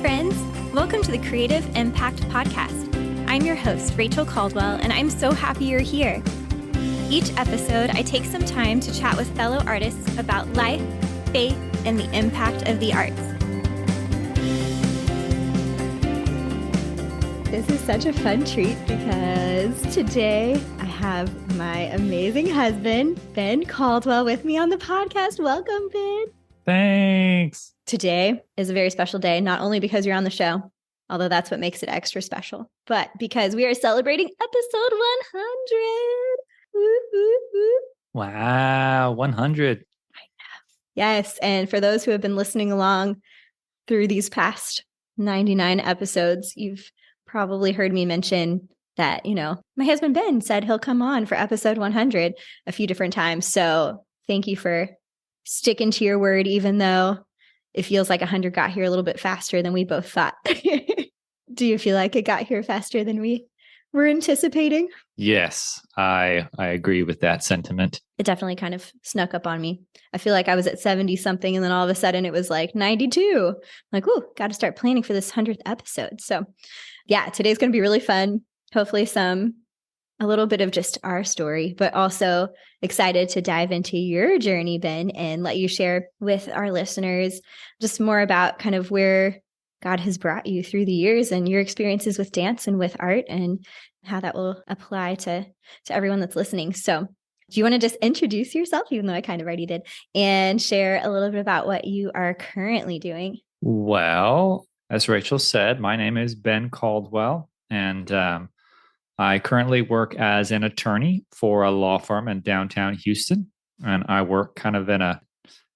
friends. Welcome to the Creative Impact Podcast. I'm your host, Rachel Caldwell, and I'm so happy you're here. Each episode, I take some time to chat with fellow artists about life, faith, and the impact of the arts. This is such a fun treat because today I have my amazing husband, Ben Caldwell, with me on the podcast. Welcome, Ben. Thanks. Today is a very special day, not only because you're on the show, although that's what makes it extra special, but because we are celebrating episode 100. Woo, woo, woo. Wow, 100. I know. Yes, and for those who have been listening along through these past 99 episodes, you've probably heard me mention that, my husband Ben said he'll come on for episode 100 a few different times. So thank you for sticking to your word, even though it feels like 100 got here a little bit faster than we both thought. Do you feel like it got here faster than we were anticipating? Yes, I agree with that sentiment. It definitely kind of snuck up on me. I feel like I was at 70 something and then all of a sudden it was like 92. I'm like, ooh, got to start planning for this 100th episode. So yeah, today's going to be really fun. Hopefully a little bit of just our story, but also excited to dive into your journey, Ben, and let you share with our listeners just more about kind of where God has brought you through the years and your experiences with dance and with art and how that will apply to everyone that's listening. So do you want to just introduce yourself, even though I kind of already did, and share a little bit about what you are currently doing? Well, as Rachel said, my name is Ben Caldwell, and I currently work as an attorney for a law firm in downtown Houston, and I work kind of in an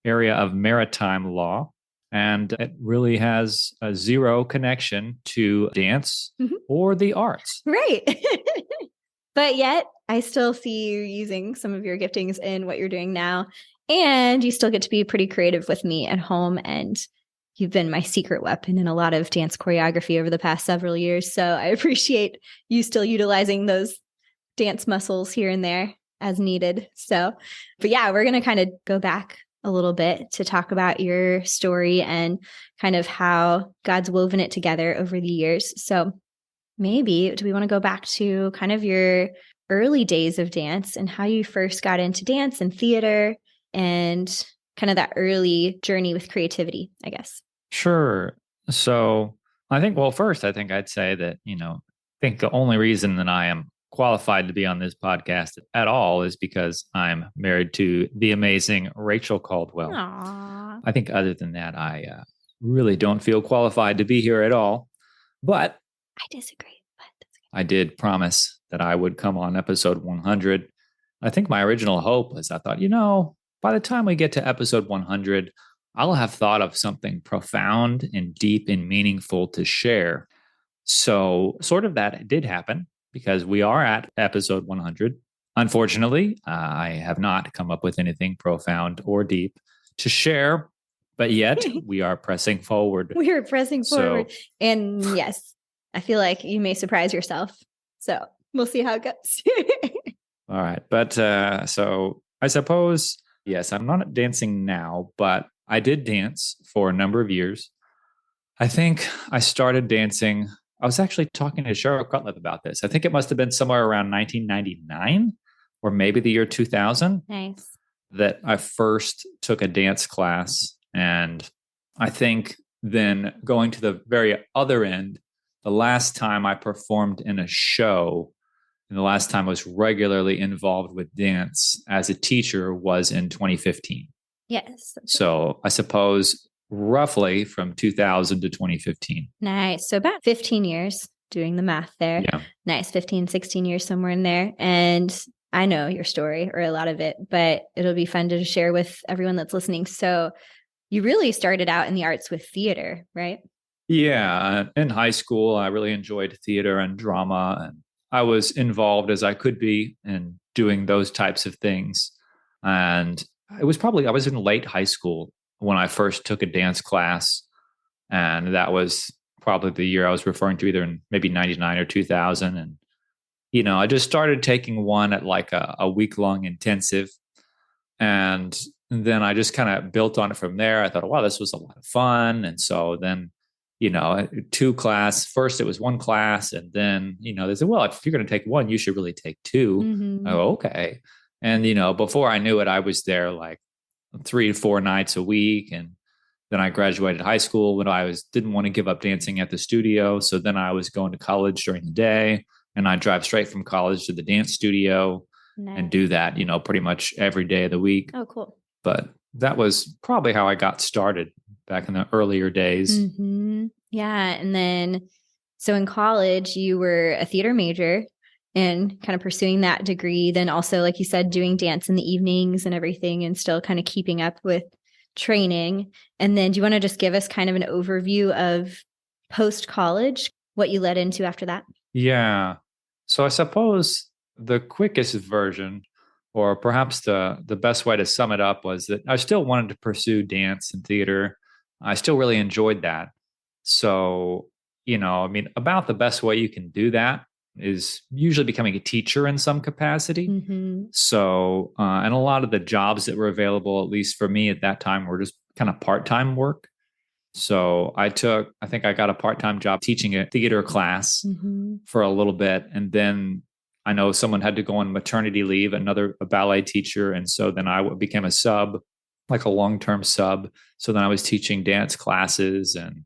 area of maritime law, and it really has a zero connection to dance or the arts. Right. But yet, I still see you using some of your giftings in what you're doing now, and you still get to be pretty creative with me at home, and you've been my secret weapon in a lot of dance choreography over the past several years. So I appreciate you still utilizing those dance muscles here and there as needed. So, but yeah, we're going to kind of go back a little bit to talk about your story and kind of how God's woven it together over the years. So maybe, do we want to go back to kind of your early days of dance and how you first got into dance and theater and kind of that early journey with creativity, I guess? Sure. So I think I'd say that, I think the only reason that I am qualified to be on this podcast at all is because I'm married to the amazing Rachel Caldwell. Aww. I think other than that, I really don't feel qualified to be here at all. But I disagree. I did promise that I would come on episode 100. I think my original hope was I thought, by the time we get to episode 100, I'll have thought of something profound and deep and meaningful to share. So sort of that did happen because we are at episode 100. Unfortunately, I have not come up with anything profound or deep to share, but yet we are pressing forward. We are pressing forward. And yes, I feel like you may surprise yourself. So we'll see how it goes. All right. But so I suppose, yes, I'm not dancing now, but I did dance for a number of years. I think I started dancing. I was actually talking to Cheryl Cutlip about this. I think it must have been somewhere around 1999 or maybe the year 2000. Nice. That I first took a dance class. And I think then going to the very other end, the last time I performed in a show and the last time I was regularly involved with dance as a teacher was in 2015. Yes. So I suppose roughly from 2000 to 2015. Nice. So about 15 years, doing the math there. Yeah. Nice. 15, 16 years, somewhere in there. And I know your story or a lot of it, but it'll be fun to share with everyone that's listening. So you really started out in the arts with theater, right? Yeah. In high school, I really enjoyed theater and drama, and I was involved as I could be in doing those types of things. And I was in late high school when I first took a dance class. And that was probably the year I was referring to, either in maybe 99 or 2000. And, I just started taking one at like a week-long intensive. And then I just kind of built on it from there. I thought, wow, this was a lot of fun. And so then two class. First, it was one class. And then, they said, well, if you're going to take one, you should really take two. Mm-hmm. Oh, okay. And, before I knew it, I was there like 3 to 4 nights a week. And then I graduated high school when didn't want to give up dancing at the studio. So then I was going to college during the day, and I drive straight from college to the dance studio and do Nice. that, pretty much every day of the week. Oh, cool. But that was probably how I got started back in the earlier days. Mm-hmm. Yeah. And then, so in college, you were a theater major and kind of pursuing that degree. Then also, like you said, doing dance in the evenings and everything, and still kind of keeping up with training. And then do you want to just give us kind of an overview of post-college, what you led into after that? Yeah. So I suppose the quickest version, or perhaps the best way to sum it up, was that I still wanted to pursue dance and theater. I still really enjoyed that. So, about the best way you can do that is usually becoming a teacher in some capacity. Mm-hmm. So, and a lot of the jobs that were available, at least for me at that time, were just kind of part-time work. So I think I got a part-time job teaching a theater class Mm-hmm. for a little bit. And then I know someone had to go on maternity leave, a ballet teacher. And so then I became a sub, like a long-term sub. So then I was teaching dance classes. And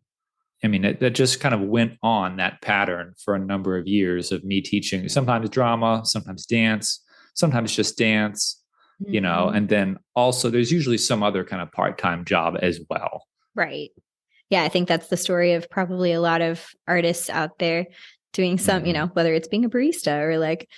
I mean, it just kind of went on that pattern for a number of years of me teaching sometimes drama, sometimes dance, sometimes just dance, Mm-hmm. and then also there's usually some other kind of part-time job as well. Right. Yeah, I think that's the story of probably a lot of artists out there doing some, Mm-hmm. whether it's being a barista or like,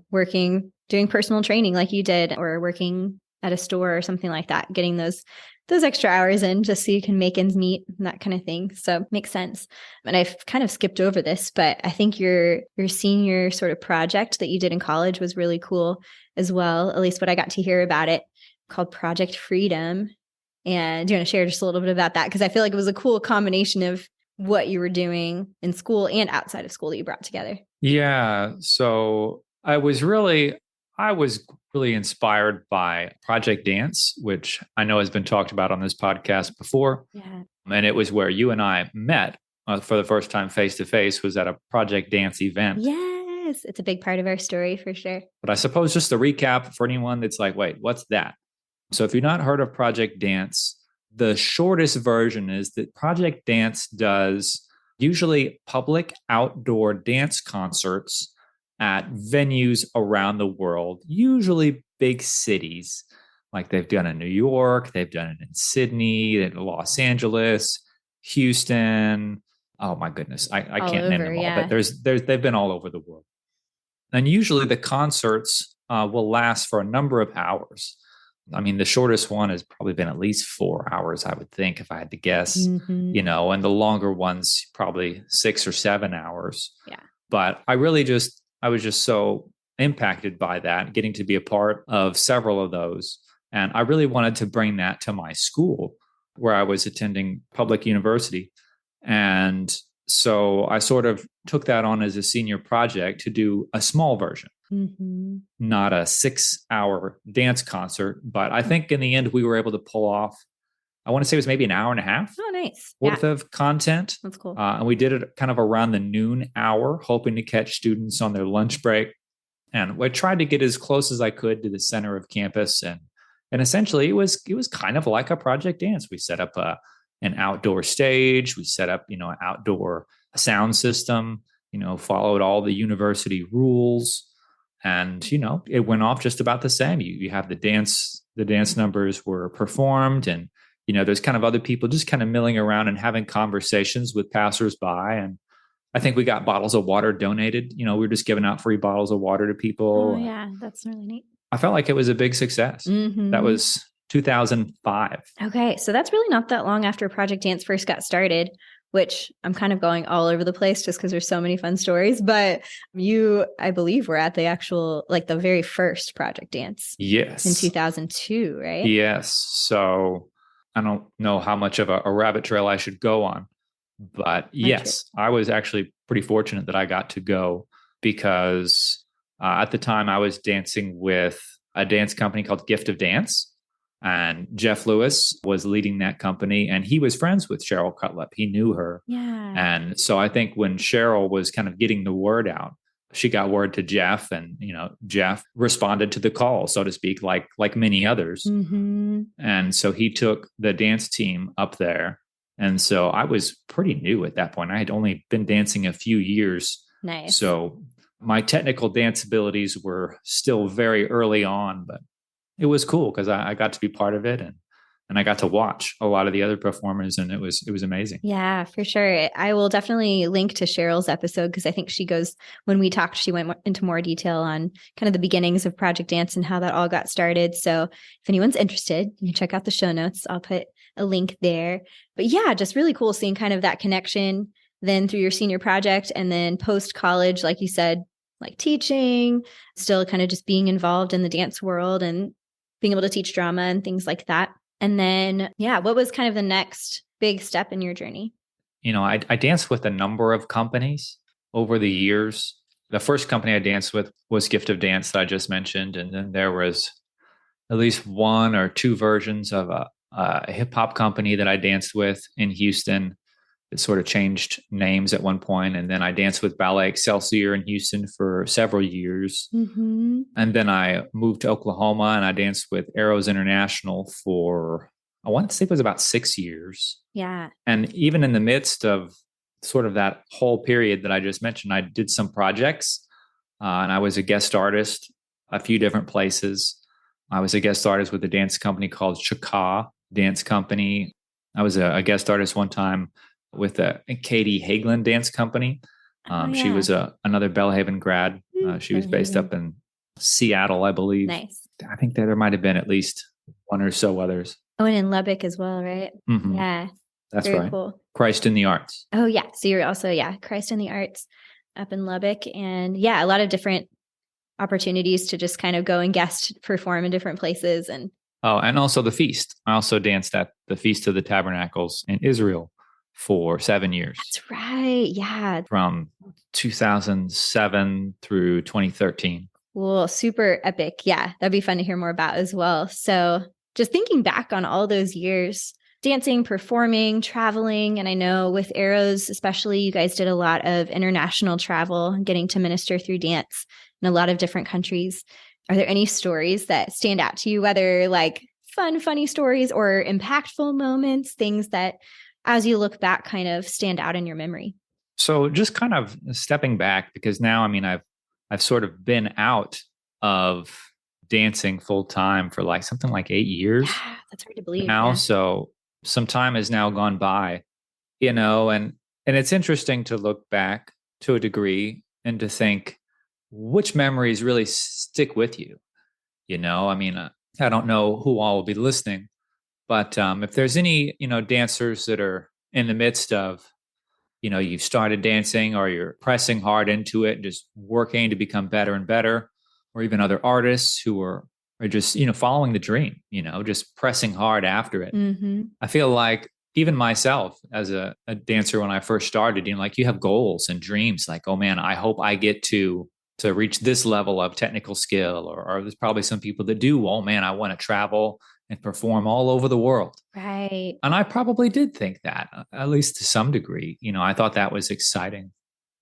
working, doing personal training like you did, or working at a store or something like that, getting those extra hours in just so you can make ends meet and that kind of thing. So makes sense. And I've kind of skipped over this, but I think your senior sort of project that you did in college was really cool as well. At least what I got to hear about it, called Project Freedom. And do you want to share just a little bit about that? Because I feel like it was a cool combination of what you were doing in school and outside of school that you brought together. Yeah. So I was really inspired by Project Dance, which I know has been talked about on this podcast before. Yeah. And it was where you and I met for the first time face to face, was at a Project Dance event. Yes. It's a big part of our story for sure. But I suppose just to recap for anyone that's like, wait, what's that? So if you've not heard of Project Dance, the shortest version is that Project Dance does usually public outdoor dance concerts at venues around the world, usually big cities. Like they've done in New York, they've done it in Sydney, in Los Angeles, Houston. Oh my goodness, I can't name them all, but they've been all over the world. And usually the concerts will last for a number of hours. I mean, the shortest one has probably been at least 4 hours, I would think, if I had to guess, Mm-hmm. and the longer ones, probably 6 or 7 hours. Yeah. But I was just so impacted by that, getting to be a part of several of those. And I really wanted to bring that to my school where I was attending public university. And so I sort of took that on as a senior project to do a small version. Mm-hmm. Not a 6-hour dance concert, but I think in the end we were able to pull off, I want to say it was maybe an hour and a half Oh, nice. worth Yeah. of content. That's cool. And we did it kind of around the noon hour, hoping to catch students on their lunch break. And I tried to get as close as I could to the center of campus. And essentially it was kind of like a Project Dance. We set up an outdoor stage. We set up, an outdoor sound system, followed all the university rules. And, it went off just about the same. You have the dance numbers were performed, and, there's kind of other people just kind of milling around and having conversations with passersby. And I think we got bottles of water donated. We were just giving out free bottles of water to people. Oh, yeah. That's really neat. I felt like it was a big success. Mm-hmm. That was 2005. Okay. So that's really not that long after Project Dance first got started, which I'm kind of going all over the place just because there's so many fun stories. But you, I believe, were at the actual, like the very first Project Dance. Yes. In 2002, right? Yes. So I don't know how much of a rabbit trail I should go on. But yes, I was actually pretty fortunate that I got to go because at the time I was dancing with a dance company called Gift of Dance. And Jeff Lewis was leading that company, and he was friends with Cheryl Cutlip. He knew her. Yeah. And so I think when Cheryl was kind of getting the word out, she got word to Jeff, and Jeff responded to the call, so to speak, like many others. Mm-hmm. And so he took the dance team up there. And so I was pretty new at that point. I had only been dancing a few years. Nice. So my technical dance abilities were still very early on, but it was cool because I got to be part of it, and I got to watch a lot of the other performers, and it was amazing. Yeah, for sure. I will definitely link to Cheryl's episode because I think when we talked, she went into more detail on kind of the beginnings of Project Dance and how that all got started. So if anyone's interested, you can check out the show notes. I'll put a link there. But yeah, just really cool seeing kind of that connection then through your senior project and then post college, like you said, like teaching, still kind of just being involved in the dance world and being able to teach drama and things like that. And then, yeah, what was kind of the next big step in your journey? I danced with a number of companies over the years. The first company I danced with was Gift of Dance that I just mentioned. And then there was at least one or two versions of a hip hop company that I danced with in Houston. It sort of changed names at one point. And then I danced with Ballet Excelsior in Houston for several years. Mm-hmm. And then I moved to Oklahoma and I danced with Arrows International for, I want to say it was about 6 years. Yeah. And even in the midst of sort of that whole period that I just mentioned, I did some projects and I was a guest artist a few different places. I was a guest artist with a dance company called Chaka Dance Company. I was a guest artist one time with a Katie Hagelin Dance Company. She was another Belhaven grad. She was based up in Seattle, I believe. Nice. I think there might have been at least one or so others. Oh, and in Lubbock as well, right? Mm-hmm. Yeah. That's Very right. cool. Christ in the Arts. Oh, yeah. So you're also, Christ in the Arts up in Lubbock. And yeah, a lot of different opportunities to just kind of go and guest perform in different places. And also the feast. I also danced at the Feast of the Tabernacles in Israel for 7 years. That's right. Yeah. From 2007 through 2013. Well, super epic. Yeah. That'd be fun to hear more about as well. So just thinking back on all those years, dancing, performing, traveling. And I know with Arrows, especially, you guys did a lot of international travel, getting to minister through dance in a lot of different countries. Are there any stories that stand out to you, whether like funny stories or impactful moments, things that as you look back kind of stand out in your memory? So just kind of stepping back, because now, I mean, I've sort of been out of dancing full time for like something like 8 years. Yeah, that's hard to believe now. Yeah. So some time has now gone by, and it's interesting to look back to a degree and to think which memories really stick with you. I mean, I don't know who all will be listening, but if there's any, dancers that are in the midst of, you've started dancing or you're pressing hard into it, just working to become better and better, or even other artists who are just, following the dream, just pressing hard after it. Mm-hmm. I feel like even myself as a dancer, when I first started, like you have goals and dreams like, oh man, I hope I get to reach this level of technical skill, or there's probably some people that do, oh man, I want to travel and perform all over the world. Right. And I probably did think that, at least to some degree. I thought that was exciting.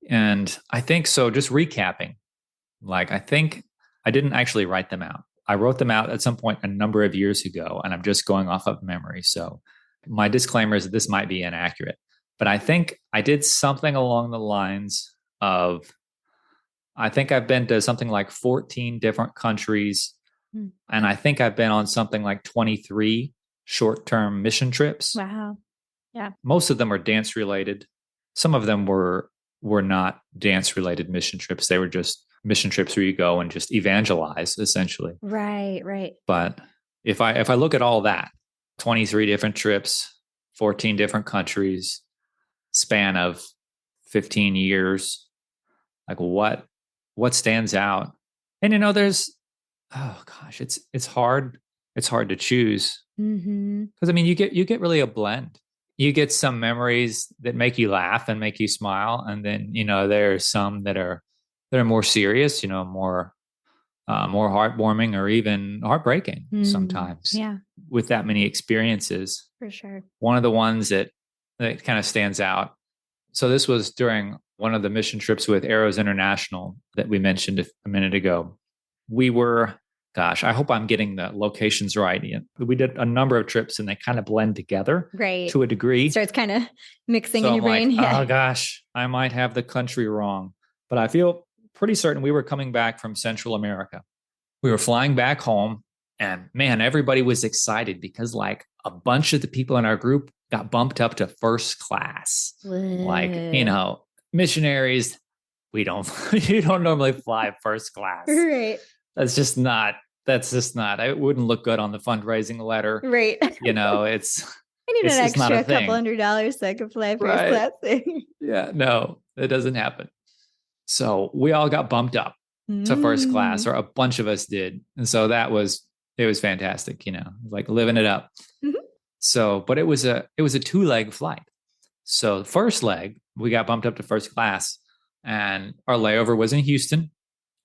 And I think so, just recapping, like, I think I didn't actually write them out. I wrote them out at some point a number of years ago, and I'm just going off of memory. So my disclaimer is that this might be inaccurate, but I think I did something along the lines of, I think I've been to something like 14 different countries. And I think I've been on something like 23 short-term mission trips. Wow. Yeah. Most of them are dance related. Some of them were not dance related mission trips. They were just mission trips where you go and just evangelize, essentially. Right, right. But if I look at all that, 23 different trips, 14 different countries, span of 15 years, like what stands out? And there's, oh gosh, it's hard to choose. Mm-hmm. Because I mean, you get really a blend. You get some memories that make you laugh and make you smile, and then there are some that are more serious, more more heartwarming or even heartbreaking sometimes Yeah, with that many experiences. for sure. One of the ones that kind of stands out. So this was during one of the mission trips with Arrows International that we mentioned a minute ago. We were, gosh, I hope I'm getting the locations right. We did a number of trips and they kind of blend together Right. to a degree. Starts kind of mixing So in I'm your like, brain. Yeah. oh gosh, I might have the country wrong. But I feel pretty certain we were coming back from Central America. We were flying back home, and man, everybody was excited because like a bunch of the people in our group got bumped up to first class. Like, missionaries, we don't you don't normally fly first class. Right. That's just not it wouldn't look good on the fundraising letter. Right. It's I need an it's not extra a thing. couple $100 so I can fly first Right. class. Yeah, no, it doesn't happen. So we all got bumped up to first class, or a bunch of us did. And so it was fantastic, like living it up. Mhm. So, but it was a 2-leg flight. So the first leg, we got bumped up to first class, and our layover was in Houston.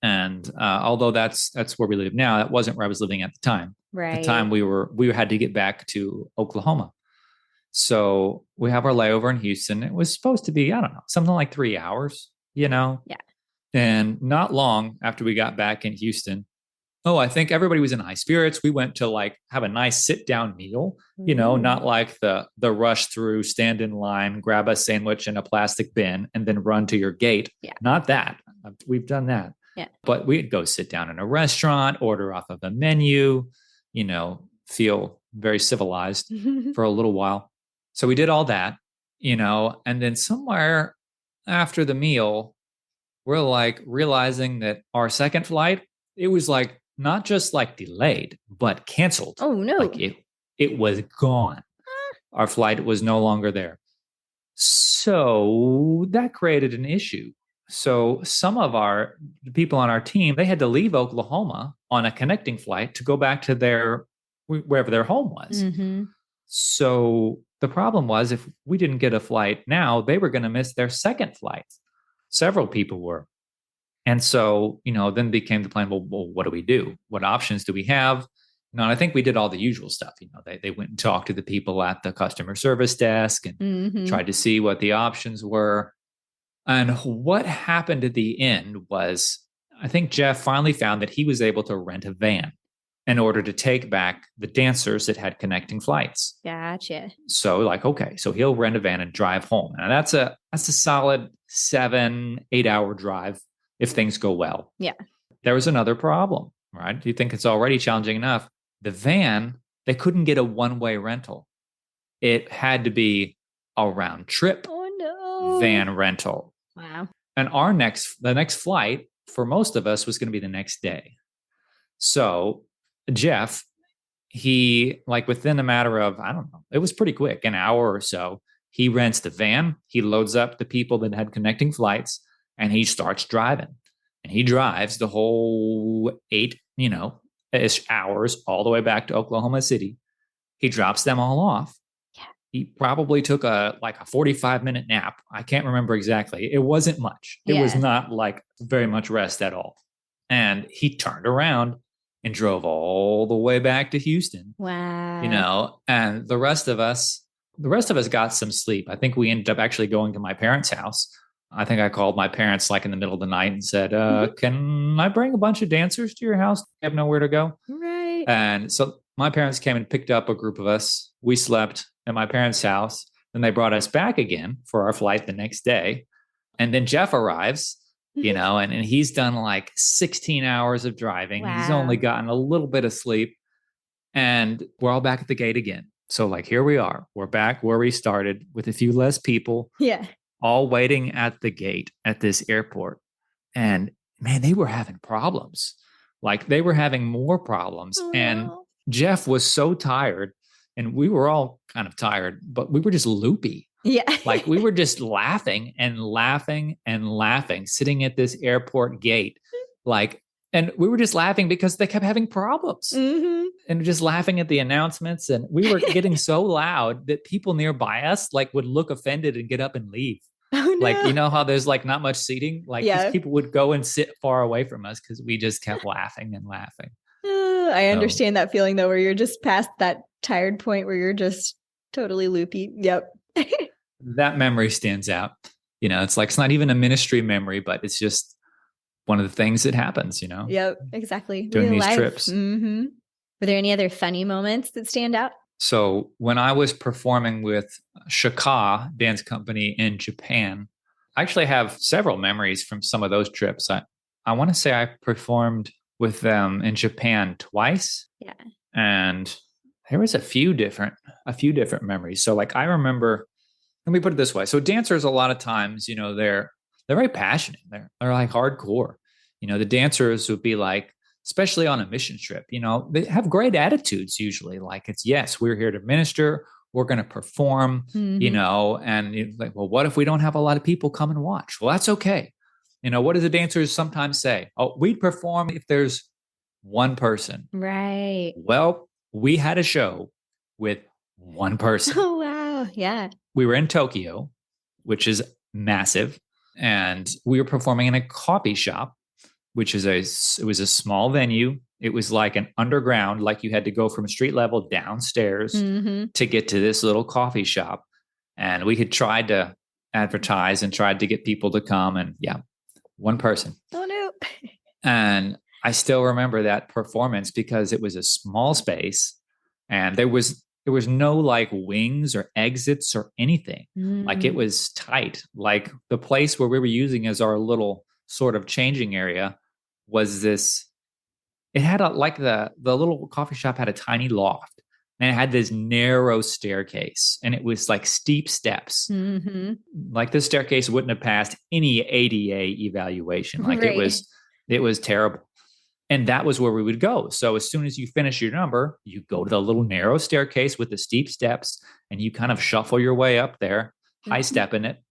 And although that's where we live now, that wasn't where I was living at the time. Right. At the time we had to get back to Oklahoma. So we have our layover in Houston. It was supposed to be, I don't know, something like 3 hours, Yeah. And not long after we got back in Houston, I think everybody was in high spirits. We went to like have a nice sit down meal, not like the rush through, stand in line, grab a sandwich in a plastic bin, and then run to your gate. Yeah. Not that. We've done that. Yeah. But we'd go sit down in a restaurant, order off of a menu, feel very civilized for a little while. So we did all that, and then somewhere after the meal, we're like realizing that our second flight, it was like not just like delayed, but canceled. Oh no. Like it was gone. Our flight was no longer there. So that created an issue. So some of the people on our team, they had to leave Oklahoma on a connecting flight to go back to wherever their home was. Mm-hmm. So the problem was, if we didn't get a flight now, they were going to miss their second flight. Several people were. And so, then became the plan, well, what do we do? What options do we have? And I think we did all the usual stuff. They went and talked to the people at the customer service desk and tried to see what the options were. And what happened at the end was, I think Jeff finally found that he was able to rent a van in order to take back the dancers that had connecting flights. Gotcha. So okay, so he'll rent a van and drive home. And that's a solid 7-8 hour drive if things go well. Yeah. There was another problem, right? Do you think it's already challenging enough? The van, they couldn't get a one-way rental. It had to be a round trip van rental. Wow. And the next flight for most of us was going to be the next day. So Jeff, he, like within a matter of, I don't know, it was pretty quick, an hour or so, he rents the van, he loads up the people that had connecting flights, and he starts driving. And he drives the whole 8-ish hours all the way back to Oklahoma City. He drops them all off. Yeah. He probably took a 45-minute nap. I can't remember exactly. It wasn't much. It was not like very much rest at all. And he turned around and drove all the way back to Houston. Wow. And the rest of us got some sleep. I think we ended up actually going to my parents' house. I think I called my parents like in the middle of the night and said, can I bring a bunch of dancers to your house? I have nowhere to go. Right. And so my parents came and picked up a group of us. We slept at my parents' house. Then they brought us back again for our flight the next day. And then Jeff arrives, and he's done like 16 hours of driving. Wow. He's only gotten a little bit of sleep. And we're all back at the gate again. So like, here we are. We're back where we started with a few less people. Yeah. All waiting at the gate at this airport. And man, they were having problems. Like they were having more problems. Oh, and no. Jeff was so tired, and we were all kind of tired, but we were just loopy. Yeah. Like we were just laughing and laughing and laughing, sitting at this airport gate. And we were just laughing because they kept having problems. Mm-hmm. And just laughing at the announcements. And we were getting so loud that people nearby us like would look offended and get up and leave. Oh Like, no. how there's like not much seating? Like these Yeah. people would go and sit far away from us because we just kept laughing and laughing. I So understand that feeling though, where you're just past that tired point where you're just totally loopy. Yep. that memory stands out. It's like, it's not even a ministry memory, but it's just one of the things that happens, Yep, exactly. doing Real these life. trips. Mm-hmm. Were there any other funny moments that stand out? So when I was performing with Shaka Dance Company in Japan, I actually have several memories from some of those trips. I want to say I performed with them in Japan twice. Yeah. And there was a few different memories. So like I remember, let me put it this way. So dancers a lot of times, they're very passionate. They're like hardcore. The dancers would be like, especially on a mission trip, they have great attitudes usually. Like it's, yes, we're here to minister, we're going to perform, Mm-hmm. and you're like, well, what if we don't have a lot of people come and watch? Well, that's okay. What do the dancers sometimes say? Oh, we'd perform if there's one person. Right. Well, we had a show with one person. Oh wow. Yeah. We were in Tokyo, which is massive, and we were performing in a coffee shop, which is it was a small venue. It was like an underground, like you had to go from street level downstairs Mm-hmm. to get to this little coffee shop. And we had tried to advertise and tried to get people to come, and yeah, one person. Oh no. And I still remember that performance because it was a small space and there was no like wings or exits or anything. Like it Mm. was tight. Like the place where we were using as our little sort of changing area was this, it had like the little coffee shop had a tiny loft and it had this narrow staircase and it was like steep steps. Mm-hmm. Like this staircase wouldn't have passed any ADA evaluation. Like it Right. was terrible. And that was where we would go. So as soon as you finish your number, you go to the little narrow staircase with the steep steps and you kind of shuffle your way up there, high step in it.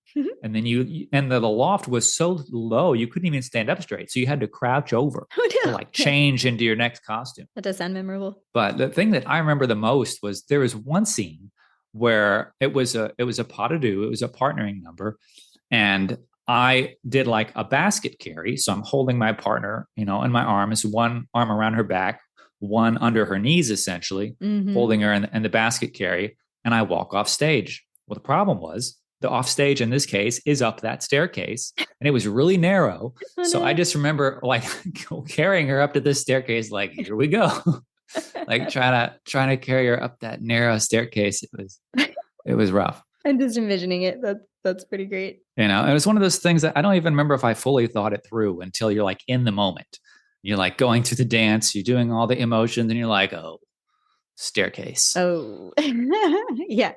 And then the loft was so low, you couldn't even stand up straight. So you had to crouch over Oh to no. like change into your next costume. That does sound memorable. But the thing that I remember the most was there was one scene where it was a pas de deux, it was a partnering number, and I did like a basket carry. So I'm holding my partner, in my arms, one arm around her back, one under her knees, essentially, Mm-hmm. holding her in the basket carry, and I walk off stage. Well, the problem was the off stage in this case is up that staircase, and it was really narrow. Oh So I no. just remember like carrying her up to this staircase, like, here we go. Like trying to carry her up that narrow staircase. It was rough. I'm just envisioning it. That's pretty great. It was one of those things that I don't even remember if I fully thought it through until you're like in the moment. You're like going through the dance, you're doing all the emotions, and you're like, oh, staircase. Oh. Yeah.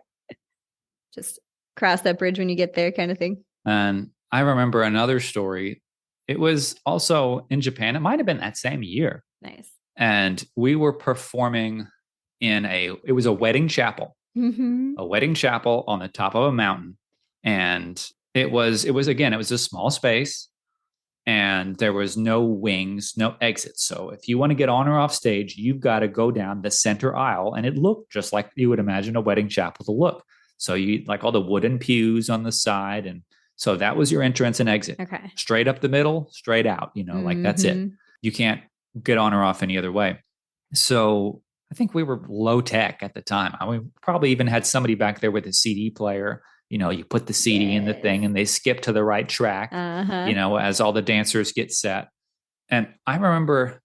Just cross that bridge when you get there, kind of thing. And I remember another story. It was also in Japan. It might have been that same year. Nice. And we were performing it was a wedding chapel. Mm-hmm. A wedding chapel on the top of a mountain. And it was a small space and there was no wings, no exits. So if you want to get on or off stage, you've got to go down the center aisle, and it looked just like you would imagine a wedding chapel to look. So you like all the wooden pews on the side. And so that was your entrance and exit. Okay. Straight up the middle, straight out, like that's it. You can't get on or off any other way. So I think we were low tech at the time. We probably even had somebody back there with a CD player. You put the CD in the thing and they skip to the right track, Uh-huh. as all the dancers get set. And I remember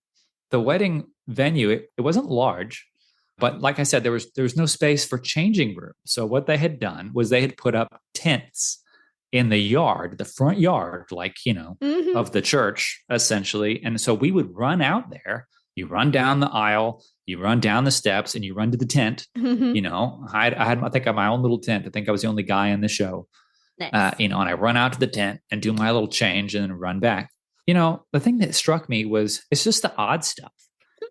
the wedding venue, it wasn't large, but like I said, there was no space for changing room. So what they had done was they had put up tents in the yard, the front yard, like, Mm-hmm. of the church, essentially. And so we would run out there. You run down the aisle, you run down the steps, and you run to the tent. Mm-hmm. I think I had my own little tent. I think I was the only guy in the show. Nice. And I run out to the tent and do my little change and then run back. The thing that struck me was it's just the odd stuff,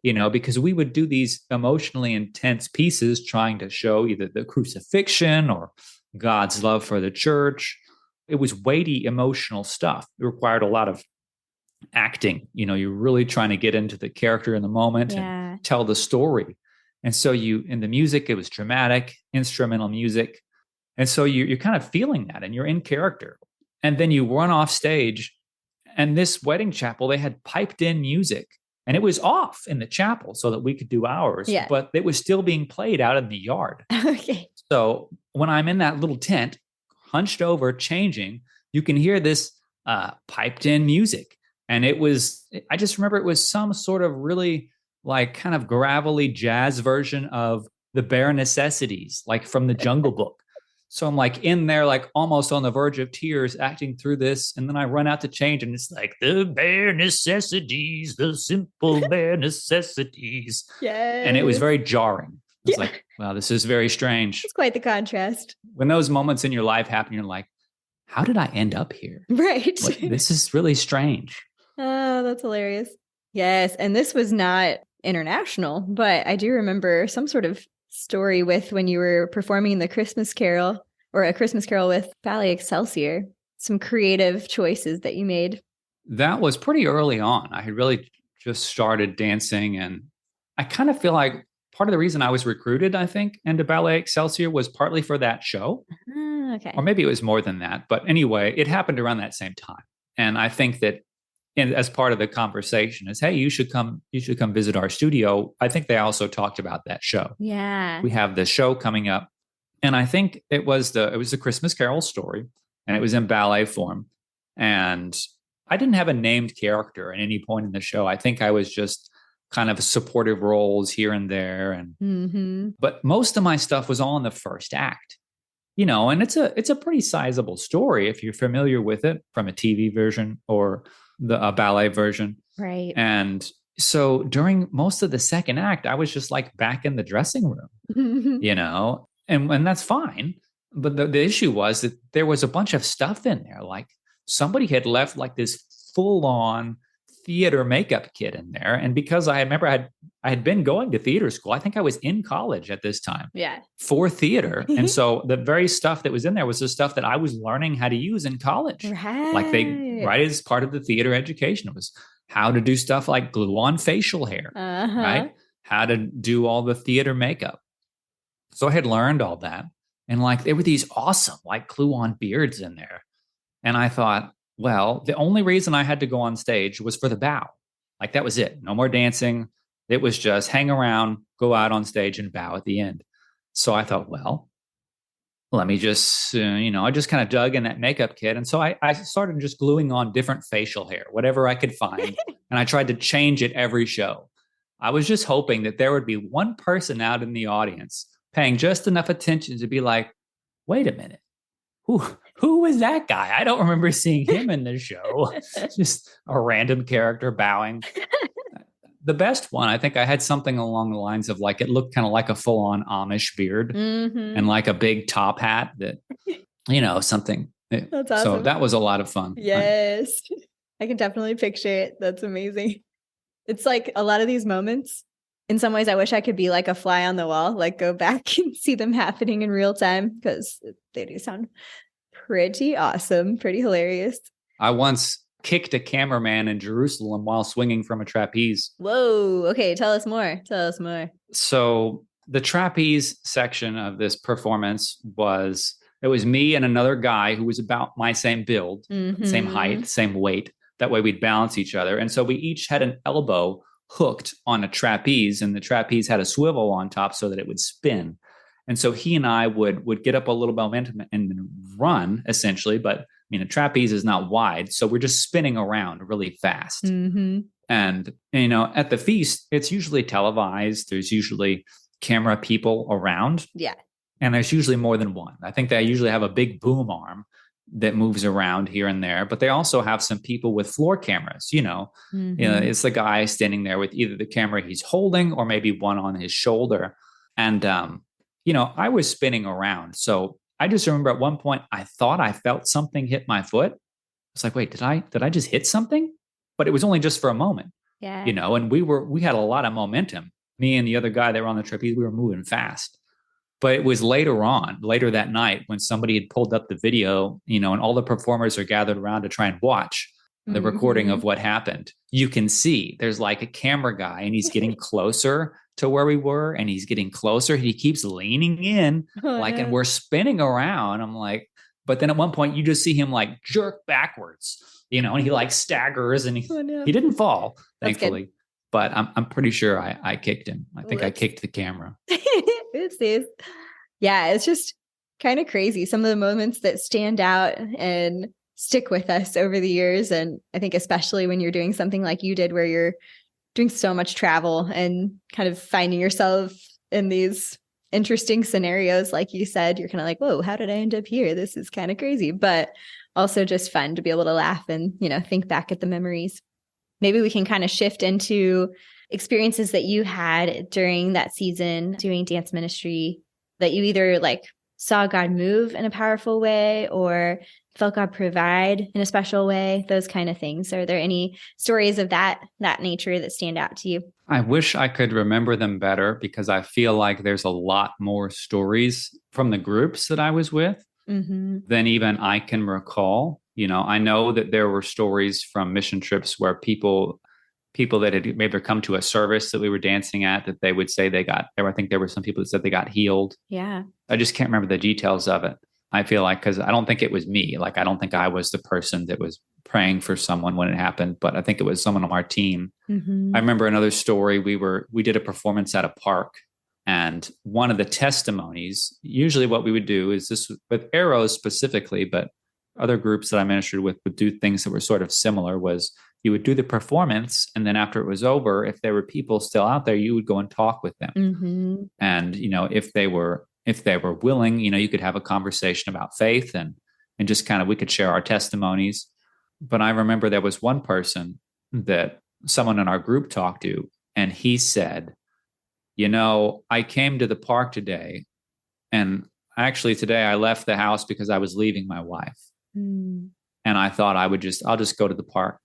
because we would do these emotionally intense pieces trying to show either the crucifixion or God's love for the church. It was weighty emotional stuff. It required a lot of acting. You're really trying to get into the character in the moment Yeah. and tell the story. And so in the music, it was dramatic, instrumental music. And so you're kind of feeling that and you're in character. And then you run off stage, and this wedding chapel, they had piped in music, and it was off in the chapel so that we could do ours, Yeah. but it was still being played out in the yard. Okay. So when I'm in that little tent, hunched over, changing, you can hear this piped in music. And I just remember it was some sort of really like kind of gravelly jazz version of the Bare Necessities, like from the Jungle Book. So I'm like in there, like almost on the verge of tears, acting through this. And then I run out to change, and it's like the bare necessities, the simple bare necessities. Yeah. And it was very jarring. It's Yeah. like, wow, this is very strange. It's quite the contrast. When those moments in your life happen, you're like, how did I end up here? Right. This is really strange. Oh, that's hilarious. Yes. And this was not international, but I do remember some sort of story with when you were performing the Christmas Carol or a Christmas Carol with Ballet Excelsior, some creative choices that you made. That was pretty early on. I had really just started dancing, and I kind of feel like part of the reason I was recruited, I think, into Ballet Excelsior was partly for that show. Okay. Or maybe it was more than that. But anyway, it happened around that same time. And I think that as part of the conversation is, hey, you should come visit our studio. I think they also talked about that show. Yeah. We have the show coming up. And I think it was the Christmas Carol story, and it was in ballet form. And I didn't have a named character at any point in the show. I think I was just kind of supportive roles here and there. And but most of my stuff was all in the first act. And it's a pretty sizable story if you're familiar with it from a TV version or the ballet version. Right. And so during most of the second act, I was just like back in the dressing room, and that's fine. But the issue was that there was a bunch of stuff in there. Like somebody had left like this full on theater makeup kit in there. And because I remember I had been going to theater school. I think I was in college at this time. Yeah. For theater. And so the very stuff that was in there was the stuff that I was learning how to use in college. Right. Like right as part of the theater education. It was how to do stuff like glue on facial hair, right? How to do all the theater makeup. So I had learned all that. And like there were these awesome like glue on beards in there. And I thought, well, the only reason I had to go on stage was for the bow. Like that was it. No more dancing. It was just hang around, go out on stage and bow at the end. So I thought, well, let me just, I just kind of dug in that makeup kit. And so I started just gluing on different facial hair, whatever I could find. And I tried to change it every show. I was just hoping that there would be one person out in the audience paying just enough attention to be like, wait a minute. Who was that guy? I don't remember seeing him in the show. Just a random character bowing. The best one, I think I had something along the lines of like, it looked kind of like a full on Amish beard and like a big top hat that, something. That's awesome. So that was a lot of fun. Yes. I can definitely picture it. That's amazing. It's like a lot of these moments. In some ways, I wish I could be like a fly on the wall, like go back and see them happening in real time because they do sound pretty awesome, pretty hilarious. I once kicked a cameraman in Jerusalem while swinging from a trapeze. Whoa. Okay. Tell us more. So the trapeze section of this performance it was me and another guy who was about my same build, same height, same weight. That way we'd balance each other. And so we each had an elbow hooked on a trapeze, and the trapeze had a swivel on top so that it would spin. And so he and I would get up a little momentum and run essentially, but a trapeze is not wide. So we're just spinning around really fast. And, at the feast, it's usually televised. There's usually camera people around. Yeah. And there's usually more than one. I think they usually have a big boom arm that moves around here and there, but they also have some people with floor cameras, it's the guy standing there with either the camera he's holding or maybe one on his shoulder. And, I was spinning around. So I just remember at one point, I thought I felt something hit my foot. It's like, wait, did I just hit something? But it was only just for a moment, yeah. And we had a lot of momentum. Me and the other guy that were on the trapeze, we were moving fast. But it was later that night when somebody had pulled up the video, and all the performers are gathered around to try and watch the recording of what happened. You can see there's like a camera guy and he's getting closer to where we were and he's getting closer. He keeps leaning in and we're spinning around. I'm like, But then at one point you just see him like jerk backwards, and he like staggers and Oh, no. he didn't fall, That's thankfully. good. But I'm pretty sure I kicked him. I think I Whoops. kicked the camera. Oopsies. Yeah, it's just kind of crazy. Some of the moments that stand out and stick with us over the years. And I think especially when you're doing something like you did, where you're doing so much travel and kind of finding yourself in these interesting scenarios. Like you said, you're kind of like, whoa, how did I end up here? This is kind of crazy, but also just fun to be able to laugh and, think back at the memories. Maybe we can kind of shift into experiences that you had during that season doing dance ministry that you either like saw God move in a powerful way or felt God provide in a special way, those kind of things. Are there any stories of that nature that stand out to you? I wish I could remember them better because I feel like there's a lot more stories from the groups that I was with than even I can recall. I know that there were stories from mission trips where people that had maybe come to a service that we were dancing at, that they would say I think there were some people that said they got healed. Yeah. I just can't remember the details of it. I feel like, because I don't think it was me. Like, I don't think I was the person that was praying for someone when it happened, but I think it was someone on our team. I remember another story. We did a performance at a park, and one of the testimonies, usually what we would do is this with Arrows specifically, but other groups that I ministered with would do things that were sort of similar, was you would do the performance, and then after it was over, if there were people still out there, you would go and talk with them. And, if they were willing, you could have a conversation about faith and just kind of, we could share our testimonies. But I remember there was one person that someone in our group talked to, and he said, I came to the park today, and actually today I left the house because I was leaving my wife. And I thought I'll just go to the park.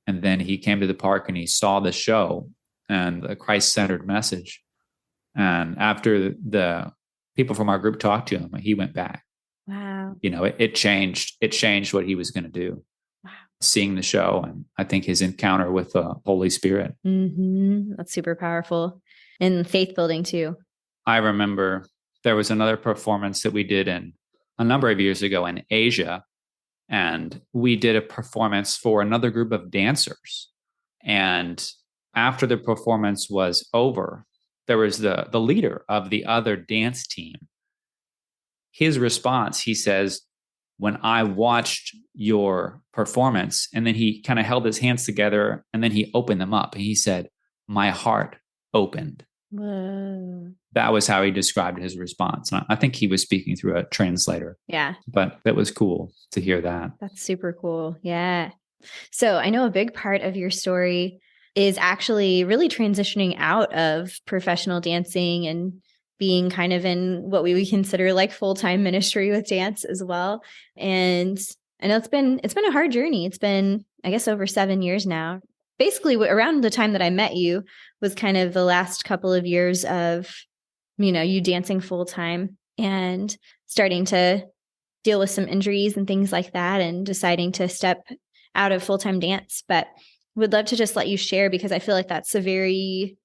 And then he came to the park and he saw the show and the Christ-centered message. And after the people from our group talked to him, he went back. Wow. It changed what he was going to do. Wow. Seeing the show, and I think his encounter with the Holy Spirit. That's super powerful. And faith building too. I remember there was another performance that we did in a number of years ago in Asia, and we did a performance for another group of dancers. And after the performance was over, there was the leader of the other dance team. His response, he says, when I watched your performance, and then he kind of held his hands together and then he opened them up. And he said, my heart opened. Whoa. That was how he described his response. And I think he was speaking through a translator. Yeah. But that was cool to hear that. That's super cool. Yeah. So I know a big part of your story is actually really transitioning out of professional dancing and being kind of in what we would consider like full-time ministry with dance as well. And I know it's been a hard journey. It's been, I guess, over 7 years now. Basically, around the time that I met you was kind of the last couple of years of, you dancing full-time and starting to deal with some injuries and things like that, and deciding to step out of full-time dance. But would love to just let you share, because I feel like that's a very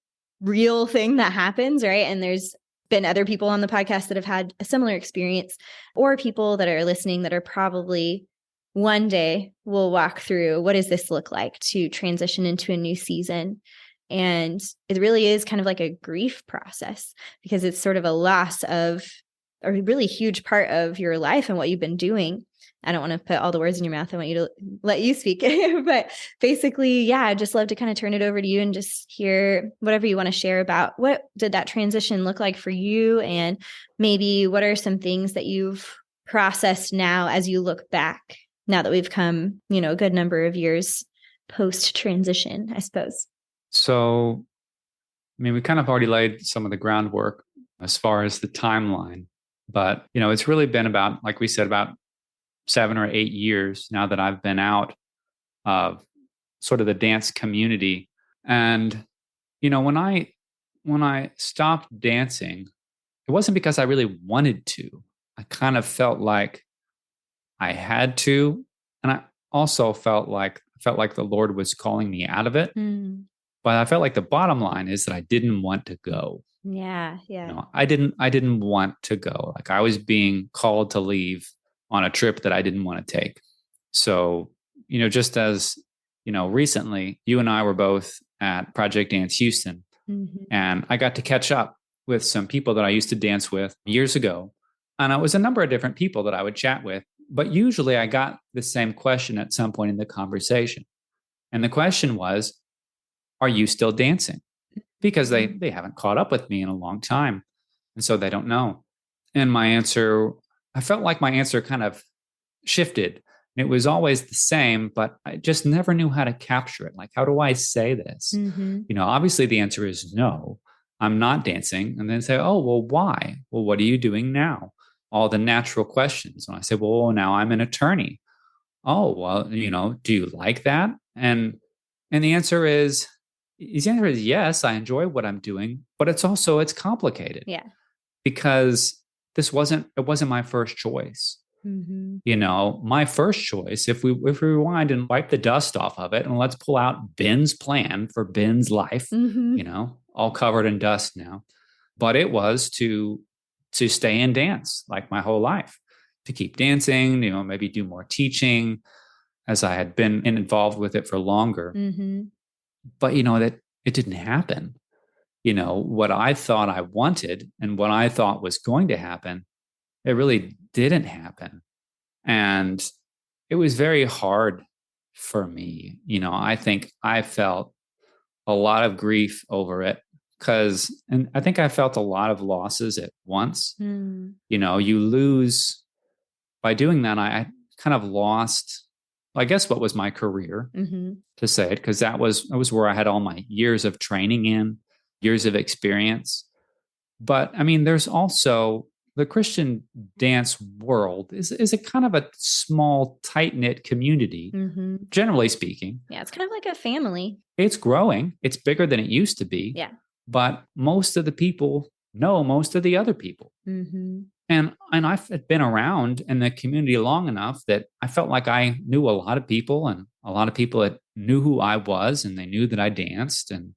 real thing that happens, right? And there's been other people on the podcast that have had a similar experience, or people that are listening that are probably one day will walk through, what does this look like to transition into a new season? And it really is kind of like a grief process, because it's sort of a loss of a really huge part of your life and what you've been doing. I don't want to put all the words in your mouth. I want you to let you speak. But basically, yeah, I'd just love to kind of turn it over to you and just hear whatever you want to share about what did that transition look like for you, and maybe what are some things that you've processed now as you look back, now that we've come, a good number of years post-transition, I suppose. So, we kind of already laid some of the groundwork as far as the timeline, but, it's really been about, like we said, about 7 or 8 years now that I've been out of sort of the dance community. And, when I stopped dancing, it wasn't because I really wanted to. I kind of felt like I had to. And I also felt like the Lord was calling me out of it. But I felt like the bottom line is that I didn't want to go. Yeah. I didn't want to go. Like, I was being called to leave on a trip that I didn't want to take. So, just as, recently, you and I were both at Project Dance Houston, and I got to catch up with some people that I used to dance with years ago. And it was a number of different people that I would chat with, but usually I got the same question at some point in the conversation. And the question was, are you still dancing? Because they haven't caught up with me in a long time. And so they don't know. And I felt like my answer kind of shifted. It was always the same, but I just never knew how to capture it. Like, how do I say this? Obviously the answer is no, I'm not dancing. And then say, oh, well, why? Well, what are you doing now? All the natural questions. And I say, well, now I'm an attorney. Oh, well, do you like that? And the answer is, yes, I enjoy what I'm doing, but it's complicated. Yeah. Because it wasn't my first choice. My first choice, if we rewind and wipe the dust off of it, and let's pull out Ben's plan for Ben's life, all covered in dust now. But it was to stay and dance like my whole life, to keep dancing, maybe do more teaching as I had been involved with it for longer. But, that it didn't happen. What I thought I wanted and what I thought was going to happen, it really didn't happen. And it was very hard for me. I think I felt a lot of grief over it and I think I felt a lot of losses at once. You lose by doing that. I kind of lost, I guess, what was my career, to say it, because that was where I had all my years of training in, years of experience. But I mean, there's also the Christian dance world is a kind of a small, tight-knit community, generally speaking. Yeah, it's kind of like a family. It's growing. It's bigger than it used to be. Yeah. But most of the people know most of the other people. And I've been around in the community long enough that I felt like I knew a lot of people, and a lot of people that knew who I was, and they knew that I danced. And,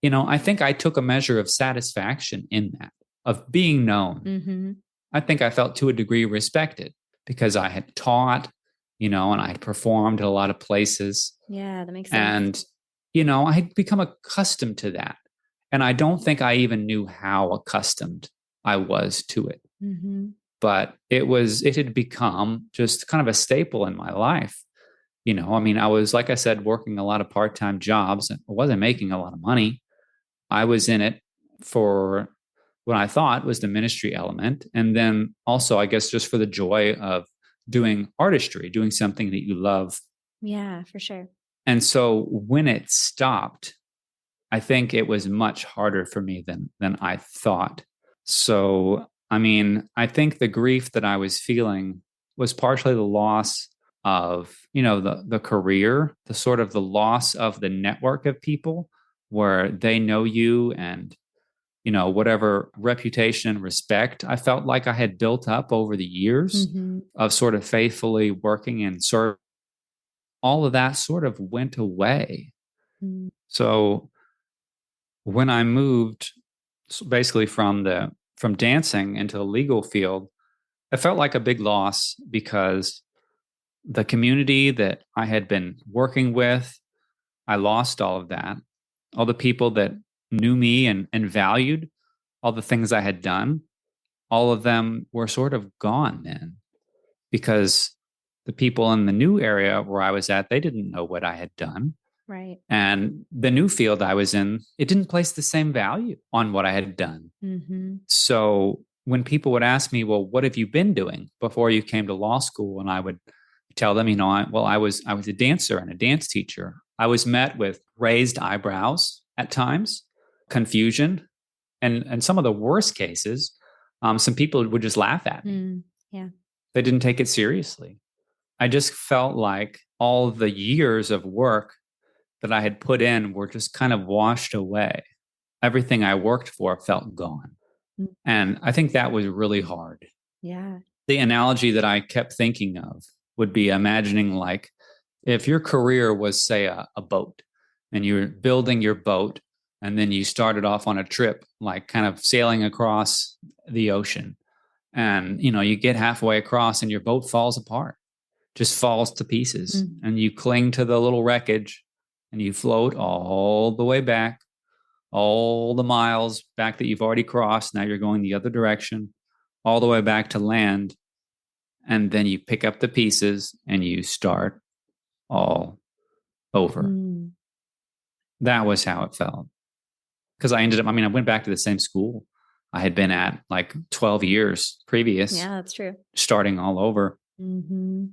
I think I took a measure of satisfaction in that, of being known. I think I felt to a degree respected because I had taught, and I had performed at a lot of places. Yeah, that makes sense. And, I had become accustomed to that. And I don't think I even knew how accustomed I was to it. But it had become just kind of a staple in my life. I was, like I said, working a lot of part-time jobs. I wasn't making a lot of money. I was in it for what I thought was the ministry element. And then also, I guess, just for the joy of doing artistry, doing something that you love. Yeah, for sure. And so when it stopped, I think it was much harder for me than I thought. So, I think the grief that I was feeling was partially the loss of, the career, the sort of the loss of the network of people where they know you and, whatever reputation and respect I felt like I had built up over the years of sort of faithfully working and serving. All of that sort of went away. So when I moved basically from dancing into the legal field, it felt like a big loss because the community that I had been working with, I lost all of that. All the people that knew me and valued all the things I had done, all of them were sort of gone then, because the people in the new area where I was at, they didn't know what I had done. Right. And the new field I was in, it didn't place the same value on what I had done. So when people would ask me, well, what have you been doing before you came to law school? And I would tell them, I was a dancer and a dance teacher. I was met with raised eyebrows at times, confusion, and some of the worst cases, some people would just laugh at me. Yeah. They didn't take it seriously. I just felt like all the years of work that I had put in were just kind of washed away. Everything I worked for felt gone. And I think that was really hard. Yeah. The analogy that I kept thinking of would be imagining, like, if your career was, say, a boat, and you're building your boat, and then you started off on a trip, like kind of sailing across the ocean, And, you get halfway across and your boat falls apart, just falls to pieces. Mm. And you cling to the little wreckage and you float all the way back, all the miles back that you've already crossed. Now you're going the other direction, all the way back to land. And then you pick up the pieces and you start all over. Mm. That was how it felt. Because I went back to the same school I had been at like 12 years previous, Yeah, that's true. starting all over. Mm-hmm.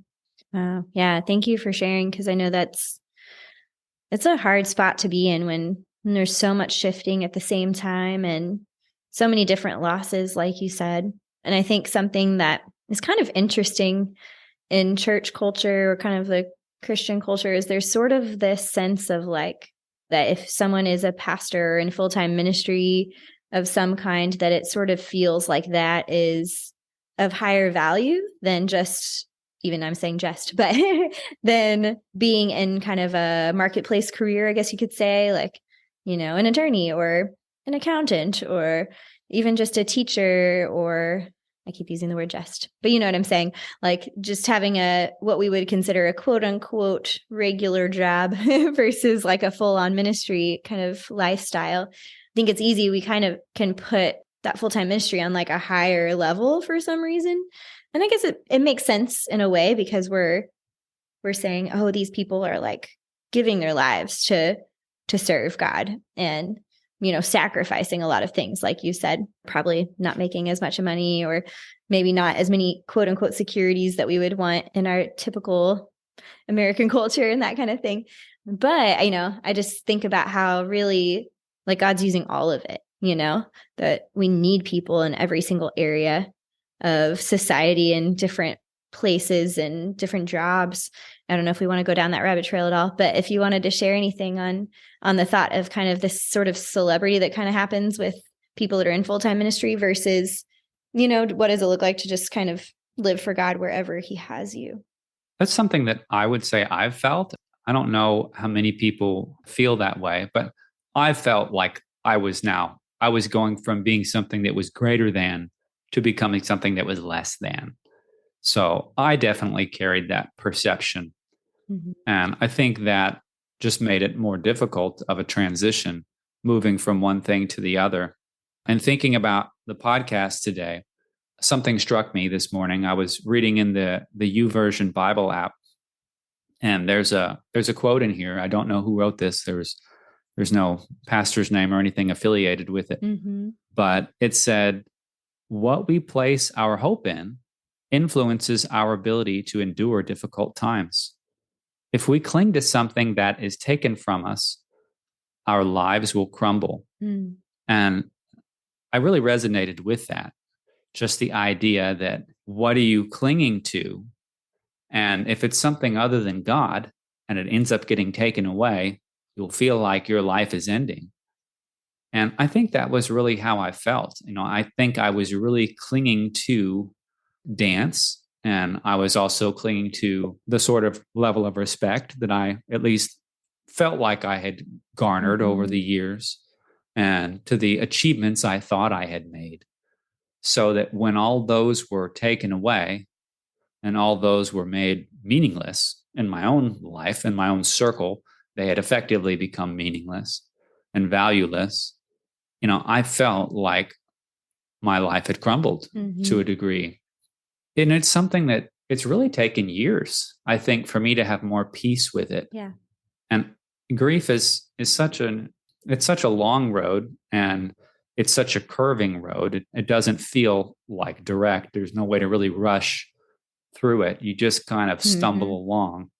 Wow. Yeah. Thank you for sharing. Cause I know it's a hard spot to be in when there's so much shifting at the same time and so many different losses, like you said. And I think something that is kind of interesting in church culture or kind of the Christian culture is there's sort of this sense of like that if someone is a pastor in full-time ministry of some kind, that it sort of feels like that is of higher value than just, even I'm saying just, but than being in kind of a marketplace career, I guess you could say, like, an attorney or an accountant or even just a teacher, or I keep using the word just, but you know what I'm saying? Like just having what we would consider a quote unquote regular job versus like a full on ministry kind of lifestyle. I think it's easy. We kind of can put that full-time ministry on like a higher level for some reason. And I guess it makes sense in a way because we're saying, oh, these people are like giving their lives to serve God and, sacrificing a lot of things, like you said, probably not making as much money or maybe not as many quote unquote securities that we would want in our typical American culture and that kind of thing. But, I just think about how really like God's using all of it, that we need people in every single area of society and different places and different jobs. I don't know if we want to go down that rabbit trail at all, but if you wanted to share anything on the thought of kind of this sort of celebrity that kind of happens with people that are in full-time ministry versus, what does it look like to just kind of live for God wherever he has you? That's something that I would say I've felt. I don't know how many people feel that way, but I felt like I was going from being something that was greater than to becoming something that was less than. So I definitely carried that perception. Mm-hmm. And I think that just made it more difficult of a transition, moving from one thing to the other. And thinking about the podcast today, something struck me this morning. I was reading in the YouVersion Bible app, and there's a quote in here. I don't know who wrote this. There's no pastor's name or anything affiliated with it. Mm-hmm. But it said, what we place our hope in influences our ability to endure difficult times. If we cling to something that is taken from us, our lives will crumble. Mm. And I really resonated with that. Just the idea that what are you clinging to? And if it's something other than God and it ends up getting taken away, you'll feel like your life is ending. And I think that was really how I felt. I think I was really clinging to dance. And I was also clinging to the sort of level of respect that I at least felt like I had garnered over the years and to the achievements I thought I had made. So that when all those were taken away and all those were made meaningless in my own life, in my own circle, they had effectively become meaningless and valueless. I felt like my life had crumbled to a degree. And it's something that it's really taken years, I think, for me to have more peace with it. Yeah. And grief is such a long road, and it's such a curving road. It doesn't feel like direct. There's no way to really rush through it. You just kind of stumble along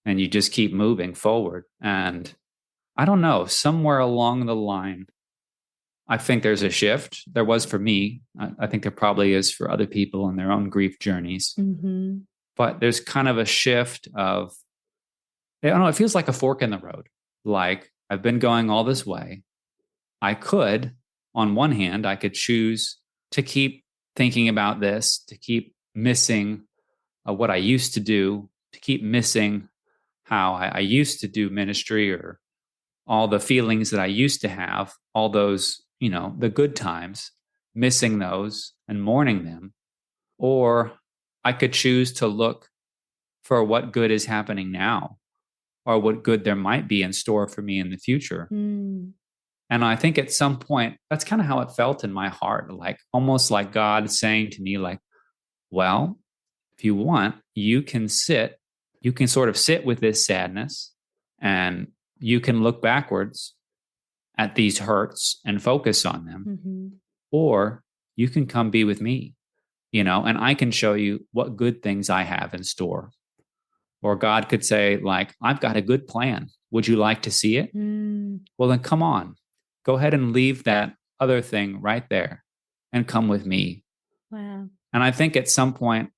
and you just keep moving forward. And I don't know, somewhere along the line, I think there's a shift. There was for me. I think there probably is for other people in their own grief journeys. Mm-hmm. But there's kind of a shift of, I don't know, it feels like a fork in the road. Like I've been going all this way. On one hand, I could choose to keep thinking about this, to keep missing what I used to do, to keep missing how I used to do ministry or all the feelings that I used to have, all those, the good times, missing those and mourning them. or I could choose to look for what good is happening now or what good there might be in store for me in the future. Mm. And I think at some point, that's kind of how it felt in my heart, like almost like God saying to me, like, well, if you want, you can sort of sit with this sadness and you can look backwards at these hurts and focus on them, Mm-hmm. or you can come be with me, and I can show you what good things I have in store. Or God could say, like, I've got a good plan. Would you like to see it? Mm. Well, then come on. Go ahead and leave that other thing right there and come with me. Wow. And I think at some point,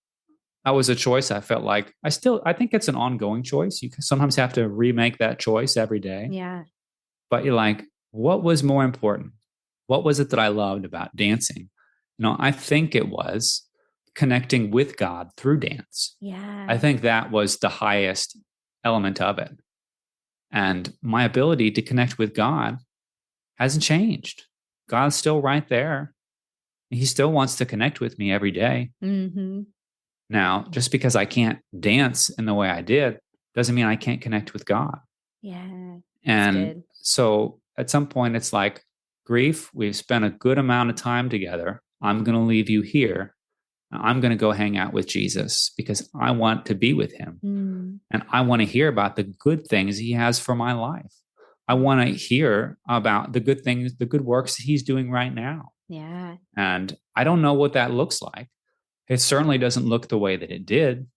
that was a choice I felt like I think it's an ongoing choice. You sometimes have to remake that choice every day. Yeah. But you're like, what was more important? What was it that I loved about dancing? I think it was connecting with God through dance. Yeah. I think that was the highest element of it. And my ability to connect with God hasn't changed. God's still right there. He still wants to connect with me every day. Mm-hmm. Now, just because I can't dance in the way I did doesn't mean I can't connect with God. Yeah. That's And good. so at some point, it's like, grief, we've spent a good amount of time together. I'm going to leave you here. I'm going to go hang out with Jesus because I want to be with him. Mm. And I want to hear about the good things he has for my life. I want to hear about the good things, the good works that he's doing right now. Yeah. And I don't know what that looks like. It certainly doesn't look the way that it did,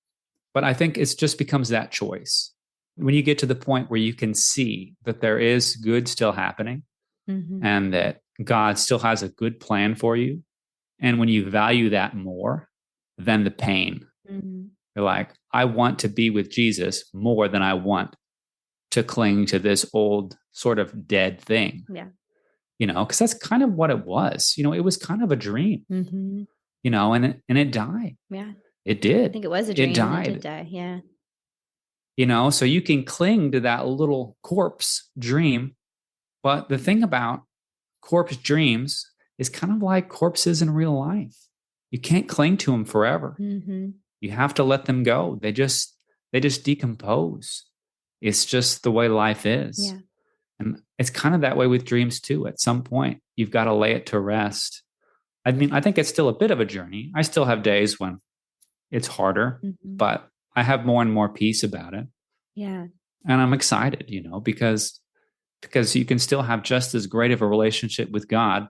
but I think it just becomes that choice. When you get to the point where you can see that there is good still happening Mm-hmm. and that God still has a good plan for you, and when you value that more than the pain, Mm-hmm. you're like, I want to be with Jesus more than I want to cling to this old sort of dead thing. Yeah. Because that's kind of what it was. It was kind of a dream, Mm-hmm. and it died. Yeah. It I did. think it was a It dream and it did died. die. Yeah. So you can cling to that little corpse dream. But the thing about corpse dreams is kind of like corpses in real life. You can't cling to them forever. Mm-hmm. You have to let them go. They just decompose. It's just the way life is. Yeah. And it's kind of that way with dreams too. At some point, you've got to lay it to rest. I mean, I think it's still a bit of a journey. I still have days when it's harder, Mm-hmm. but I have more and more peace about it. Yeah. And I'm excited, because you can still have just as great of a relationship with God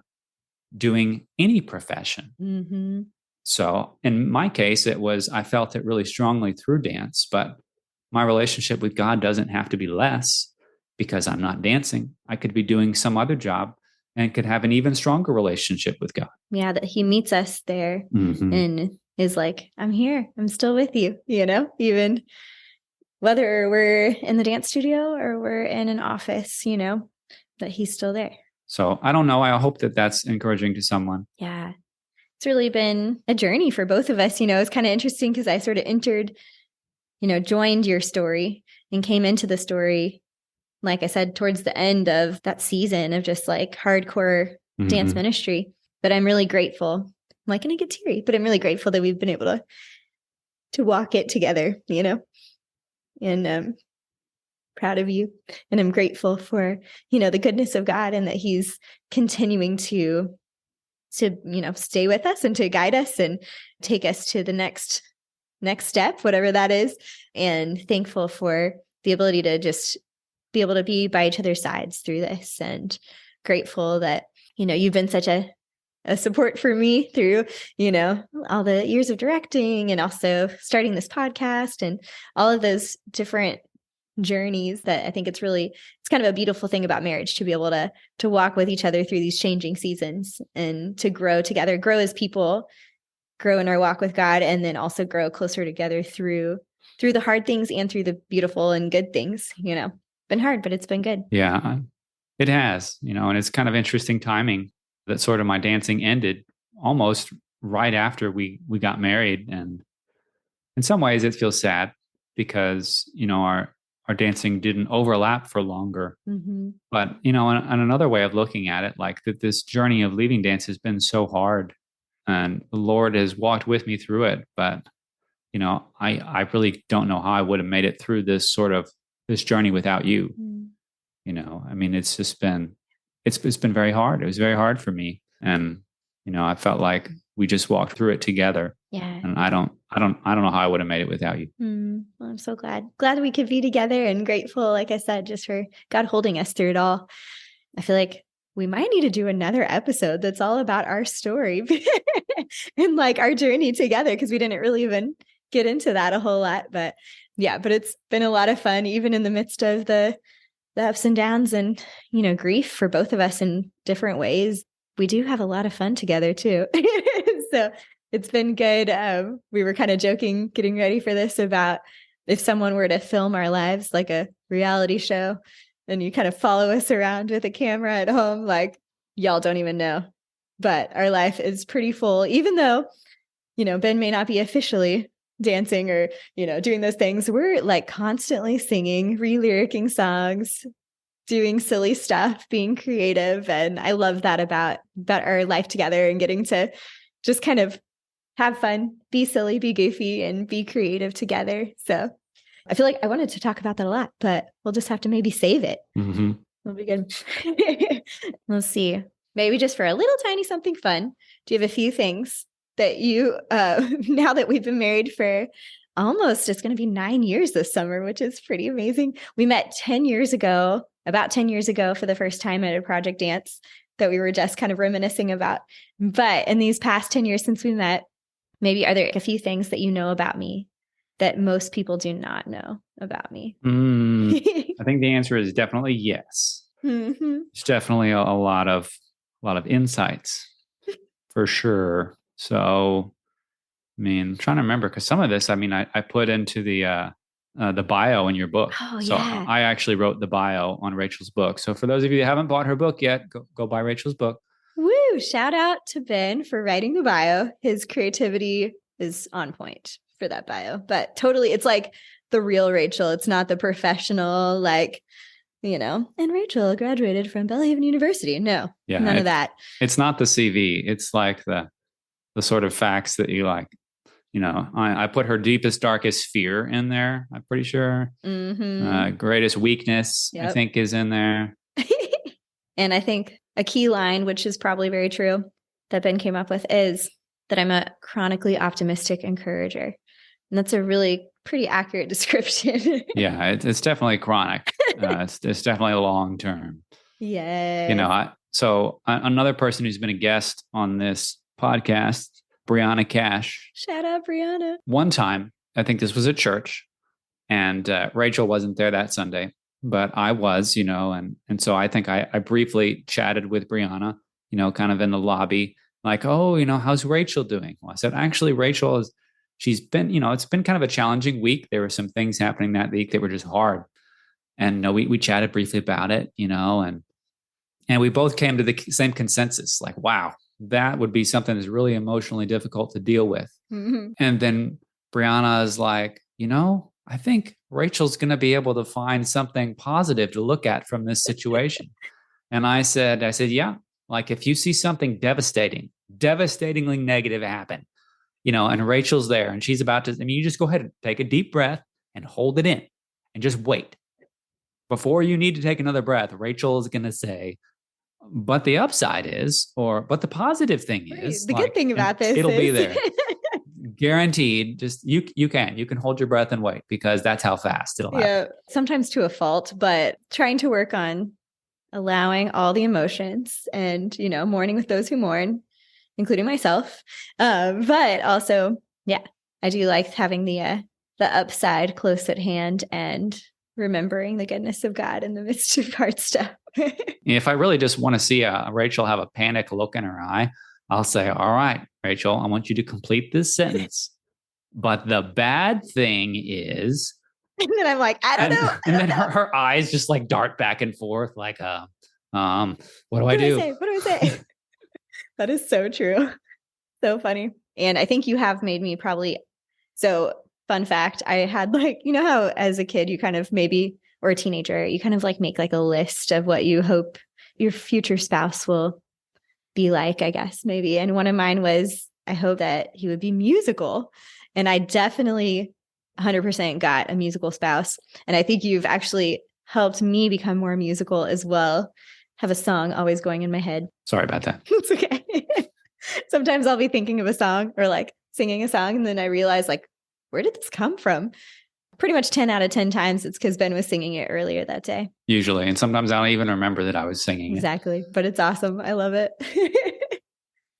doing any profession. Mm-hmm. So in my case, I felt it really strongly through dance, but my relationship with God doesn't have to be less because I'm not dancing. I could be doing some other job and could have an even stronger relationship with God. Yeah. That he meets us there Mm-hmm. and is like, I'm here. I'm still with you, even whether we're in the dance studio or we're in an office, that he's still there. So I don't know. I hope that that's encouraging to someone. Yeah. It's really been a journey for both of us. It's kind of interesting because I sort of entered, joined your story and came into the story, like I said, towards the end of that season of just like hardcore dance ministry. But I'm really grateful. I'm like going to get teary, but I'm really grateful that we've been able to walk it together, and proud of you. And I'm grateful for, the goodness of God and that he's continuing to stay with us and to guide us and take us to the next step, whatever that is. And thankful for the ability to just be able to be by each other's sides through this, and grateful that, you've been such a support for me through, all the years of directing and also starting this podcast and all of those different journeys that I think it's kind of a beautiful thing about marriage to be able to walk with each other through these changing seasons and to grow together, grow as people, grow in our walk with God, and then also grow closer together through the hard things and through the beautiful and good things. Been hard, but it's been good. Yeah, it has, and it's kind of interesting timing that sort of my dancing ended almost right after we got married. And in some ways it feels sad because, our dancing didn't overlap for longer. Mm-hmm. But, on another way of looking at it, like that this journey of leaving dance has been so hard. and the Lord has walked with me through it. But, I really don't know how I would have made it through this journey without you. Mm. I mean, it's been very hard. It was very hard for me. And, I felt like we just walked through it together. Yeah. And I don't know how I would have made it without you. Well, I'm so glad we could be together, and grateful, like I said, just for God holding us through it all. I feel like we might need to do another episode that's all about our story and like our journey together, because we didn't really even get into that a whole lot. But yeah, but it's been a lot of fun, even in the midst of the ups and downs and, grief for both of us in different ways. We do have a lot of fun together too. So it's been good. We were kind of joking, getting ready for this, about if someone were to film our lives like a reality show and you kind of follow us around with a camera at home, like, y'all don't even know. But our life is pretty full, even though, Ben may not be officially dancing or, doing those things. We're like constantly singing, re-lyricing songs, doing silly stuff, being creative. And I love that about our life together, and getting to just kind of have fun, be silly, be goofy, and be creative together. So I feel like I wanted to talk about that a lot, but we'll just have to maybe save it. Mm-hmm. It'll be good. We'll see. Maybe just for a little tiny something fun. Do you have a few things that you, now that we've been married for it's going to be 9 years this summer, which is pretty amazing. We met about 10 years ago for the first time at a project dance that we were just kind of reminiscing about. But in these past 10 years since we met, maybe are there a few things that you know about me that most people do not know about me? I think the answer is definitely yes. Mm-hmm. It's definitely a lot of insights for sure. So, I mean, I'm trying to remember, because some of this, I mean, I put into the bio in your book. Oh, so yeah. I actually wrote the bio on Rachel's book. So for those of you that haven't bought her book yet, go buy Rachel's book. Woo! Shout out to Ben for writing the bio. His creativity is on point for that bio, but totally, it's like the real Rachel. It's not the professional, like, and Rachel graduated from Belhaven University. No, none of that. It's not the CV. It's like the sort of facts that you like. I put her deepest, darkest fear in there, I'm pretty sure. Mm-hmm. Greatest weakness, I think, is in there. And I think a key line, which is probably very true, that Ben came up with, is that I'm a chronically optimistic encourager. And that's a really pretty accurate description. Yeah, it's definitely chronic. It's definitely long term. Yeah. So another person who's been a guest on this podcast, Brianna Cash. Shout out, Brianna. One time, I think this was at church, and Rachel wasn't there that Sunday, but I was, and so I think I briefly chatted with Brianna, kind of in the lobby, like, oh, how's Rachel doing? Well, I said, actually, she's been, it's been kind of a challenging week. There were some things happening that week that were just hard. And we chatted briefly about it, and we both came to the same consensus, like, wow, that would be something that's really emotionally difficult to deal with. Mm-hmm. And then Brianna is like, I think Rachel's going to be able to find something positive to look at from this situation. And I said, yeah, like if you see something devastatingly negative happen, and Rachel's there and she's about to, you just go ahead and take a deep breath and hold it in and just wait. Before you need to take another breath, Rachel is going to say, but the upside is, but the positive thing is, the good thing about this, it'll be there. Guaranteed. Just you can hold your breath and wait, because that's how fast it'll happen. Yeah, sometimes to a fault, but trying to work on allowing all the emotions and, mourning with those who mourn, including myself. But also, yeah, I do like having the upside close at hand and remembering the goodness of God in the midst of hard stuff. If I really just want to see Rachel have a panic look in her eye, I'll say, all right, Rachel, I want you to complete this sentence. But the bad thing is... And then I'm like, I don't know. And then her eyes just like dart back and forth like, what do I do? What do I say? That is so true. So funny. And I think you have made me probably... So fun fact, I had like, how as a kid you kind of maybe, or a teenager, you kind of like make like a list of what you hope your future spouse will be like, I guess, maybe. And one of mine was I hope that he would be musical. And I definitely 100% got a musical spouse. And I think you've actually helped me become more musical as well. Have a song always going in my head. Sorry about that. It's okay. Sometimes I'll be thinking of a song or like singing a song, and then I realize, like, where did this come from? Pretty much 10 out of 10 times it's because Ben was singing it earlier that day. Usually. And sometimes I don't even remember that I was singing Exactly. But it's awesome. I love it.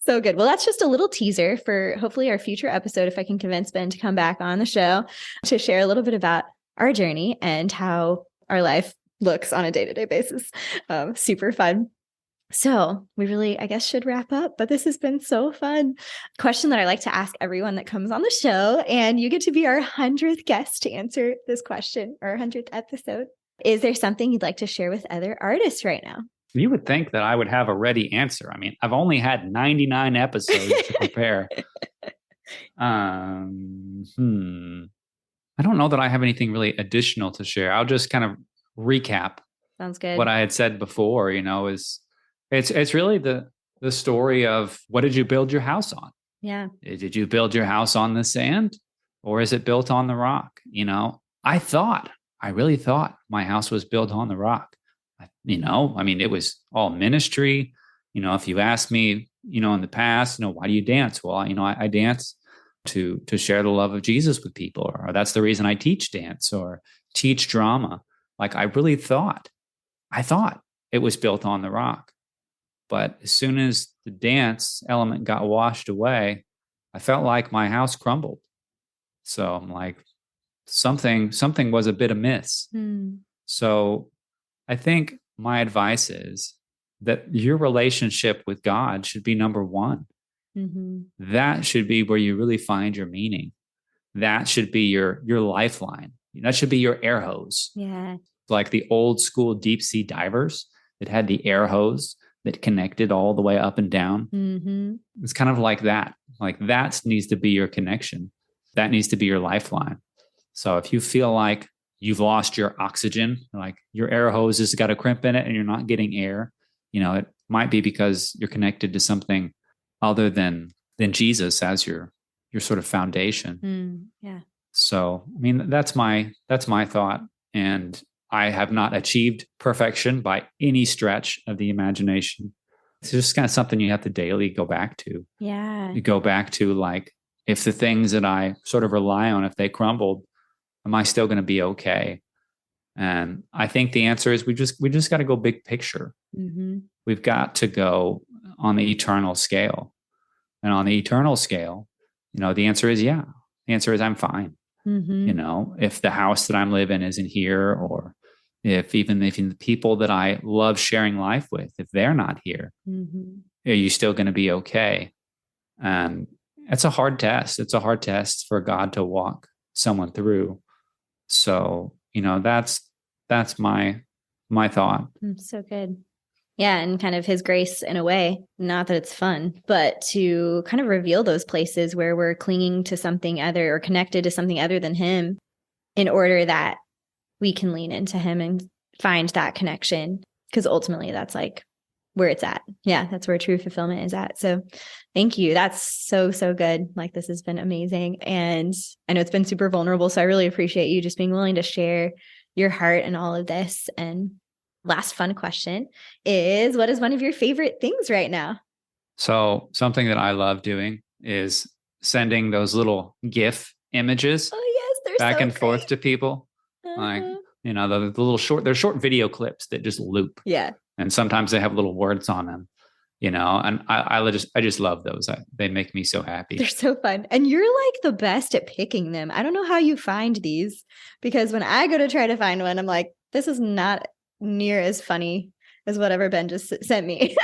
So good. Well, that's just a little teaser for hopefully our future episode, if I can convince Ben to come back on the show to share a little bit about our journey and how our life looks on a day-to-day basis. Super fun. So we really, I guess, should wrap up, but this has been so fun. Question that I like to ask everyone that comes on the show, and you get to be our 100th guest to answer this question, or 100th episode. Is there something you'd like to share with other artists right now? You would think that I would have a ready answer. I mean, I've only had 99 episodes to prepare. I don't know that I have anything really additional to share. I'll just kind of recap. Sounds good. What I had said before, is it's really the story of, what did you build your house on? Yeah. Did you build your house on the sand, or is it built on the rock? I really thought my house was built on the rock. It was all ministry. If you ask me, in the past, why do you dance? Well, I dance to share the love of Jesus with people, or that's the reason I teach dance or teach drama. Like, I thought it was built on the rock. But as soon as the dance element got washed away, I felt like my house crumbled. So I'm like, something was a bit amiss. So I think my advice is that your relationship with God should be number one. That should be where you really find your meaning. That should be your lifeline. That should be your air hose. Yeah. Like the old school deep sea divers that had the air hose that connected all the way up and down. It's kind of like that. Like, that needs to be your connection. That needs to be your lifeline. So if you feel like you've lost your oxygen, like your air hose has got a crimp in it and you're not getting air, it might be because you're connected to something other than Jesus as your sort of foundation. Yeah. So, that's my thought. And I have not achieved perfection by any stretch of the imagination. It's just kind of something you have to daily go back to. Yeah. You go back to, like, if the things that I sort of rely on, if they crumbled, am I still going to be okay? And I think the answer is we just got to go big picture. We've got to go on the eternal scale. And on the eternal scale, the answer is yeah. The answer is I'm fine. If the house that I'm living isn't here, or if the people that I love sharing life with, if they're not here, are you still going to be okay? And it's a hard test. It's a hard test for God to walk someone through. So, that's my thought. So good. Yeah. And kind of his grace in a way, not that it's fun, but to kind of reveal those places where we're clinging to something other or connected to something other than him, in order that we can lean into him and find that connection. Because ultimately that's like where it's at. Yeah. That's where true fulfillment is at. So thank you. That's so, so good. Like, this has been amazing. And I know it's been super vulnerable. So I really appreciate you just being willing to share your heart and all of this. And last fun question is, what is one of your favorite things right now? So something that I love doing is sending those little GIF images back and forth to people. Like, the little they're short video clips that just loop. Yeah. And sometimes they have little words on them, and I just love those. They make me so happy. They're so fun. And you're like the best at picking them. I don't know how you find these, because when I go to try to find one, I'm like, this is not near as funny as whatever Ben just sent me.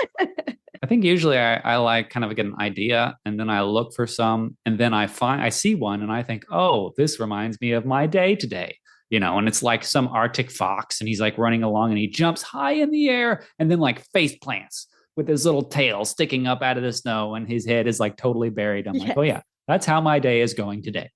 I think usually I like kind of get an idea, and then I look for some, and then I see one and I think, oh, this reminds me of my day today. And it's like some Arctic fox, and he's like running along and he jumps high in the air and then like face plants with his little tail sticking up out of the snow, and his head is like totally buried. I'm like, oh yeah, That's how my day is going today.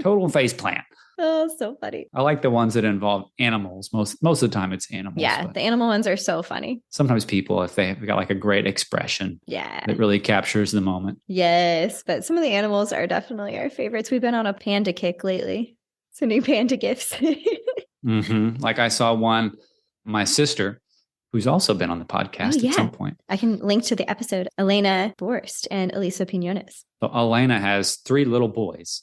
Total face plant. Oh, so funny. I like the ones that involve animals. Most of the time it's animals. Yeah, the animal ones are so funny. Sometimes people, if they've got like a great expression, that really captures the moment. Yes, but some of the animals are definitely our favorites. We've been on a panda kick lately. So new panda gifts. Like I saw one, my sister, who's also been on the podcast at some point. I can link to the episode. Elena Borst and Elisa Pinones. So Elena has 3 little boys.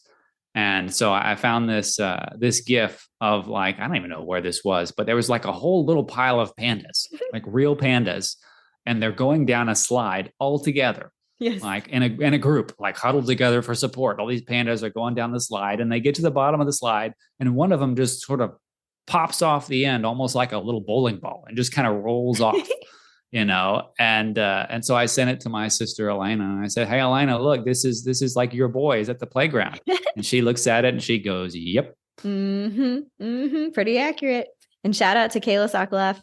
And so I found this GIF of like, I don't even know where this was, but there was like a whole little pile of pandas, like real pandas. And they're going down a slide all together. Yes. Like in a group, like huddled together for support. All these pandas are going down the slide and they get to the bottom of the slide. And one of them just sort of pops off the end, almost like a little bowling ball, and just kind of rolls off, and so I sent it to my sister, Elena, and I said, "Hey, Elena, look, this is like your boys at the playground." And she looks at it and she goes, "Yep." Pretty accurate. And shout out to Kayla Sokoloff,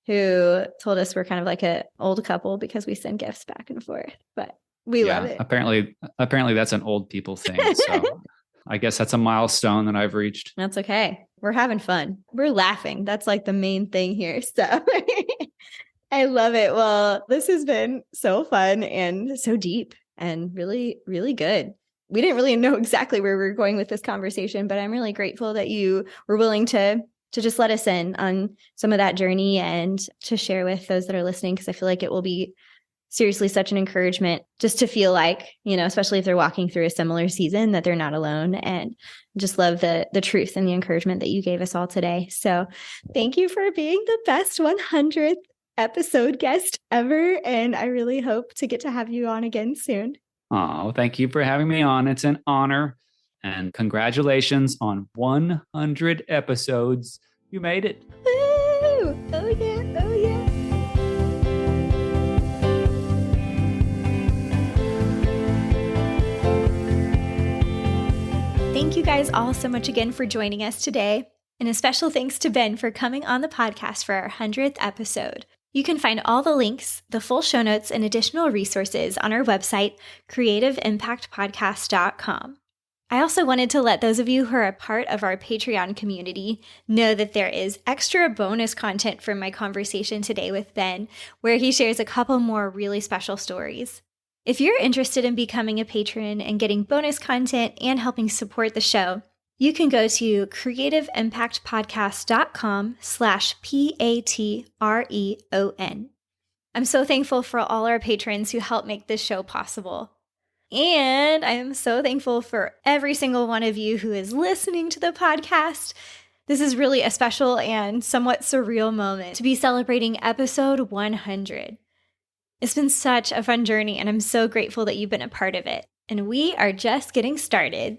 who told us we're kind of like an old couple because we send gifts back and forth, but we love it. Apparently that's an old people thing. So I guess that's a milestone that I've reached. That's okay. We're having fun. We're laughing. That's like the main thing here. So I love it. Well, this has been so fun and so deep and really, really good. We didn't really know exactly where we were going with this conversation, but I'm really grateful that you were willing to just let us in on some of that journey and to share with those that are listening, because I feel like it will be seriously such an encouragement just to feel like, especially if they're walking through a similar season, that they're not alone. And just love the truth and the encouragement that you gave us all today. So thank you for being the best 100th episode guest ever. And I really hope to get to have you on again soon. Oh, thank you for having me on. It's an honor. And congratulations on 100 episodes. You made it. Woo! Oh, yeah. Oh, yeah. Thank you guys all so much again for joining us today. And a special thanks to Ben for coming on the podcast for our 100th episode. You can find all the links, the full show notes, and additional resources on our website, creativeimpactpodcast.com. I also wanted to let those of you who are a part of our Patreon community know that there is extra bonus content from my conversation today with Ben, where he shares a couple more really special stories. If you're interested in becoming a patron and getting bonus content and helping support the show, you can go to creativeimpactpodcast.com/PATREON. I'm so thankful for all our patrons who help make this show possible. And I am so thankful for every single one of you who is listening to the podcast. This is really a special and somewhat surreal moment to be celebrating episode 100. It's been such a fun journey, and I'm so grateful that you've been a part of it. And we are just getting started.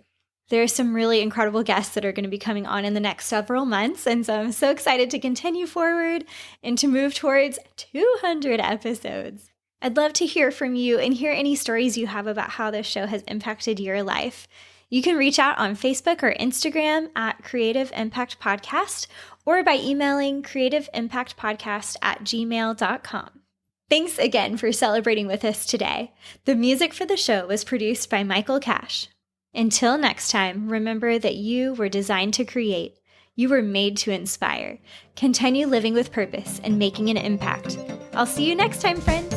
There are some really incredible guests that are going to be coming on in the next several months, and so I'm so excited to continue forward and to move towards 200 episodes. I'd love to hear from you and hear any stories you have about how this show has impacted your life. You can reach out on Facebook or Instagram at Creative Impact Podcast, or by emailing creativeimpactpodcast@gmail.com. Thanks again for celebrating with us today. The music for the show was produced by Michael Cash. Until next time, remember that you were designed to create. You were made to inspire. Continue living with purpose and making an impact. I'll see you next time, friends.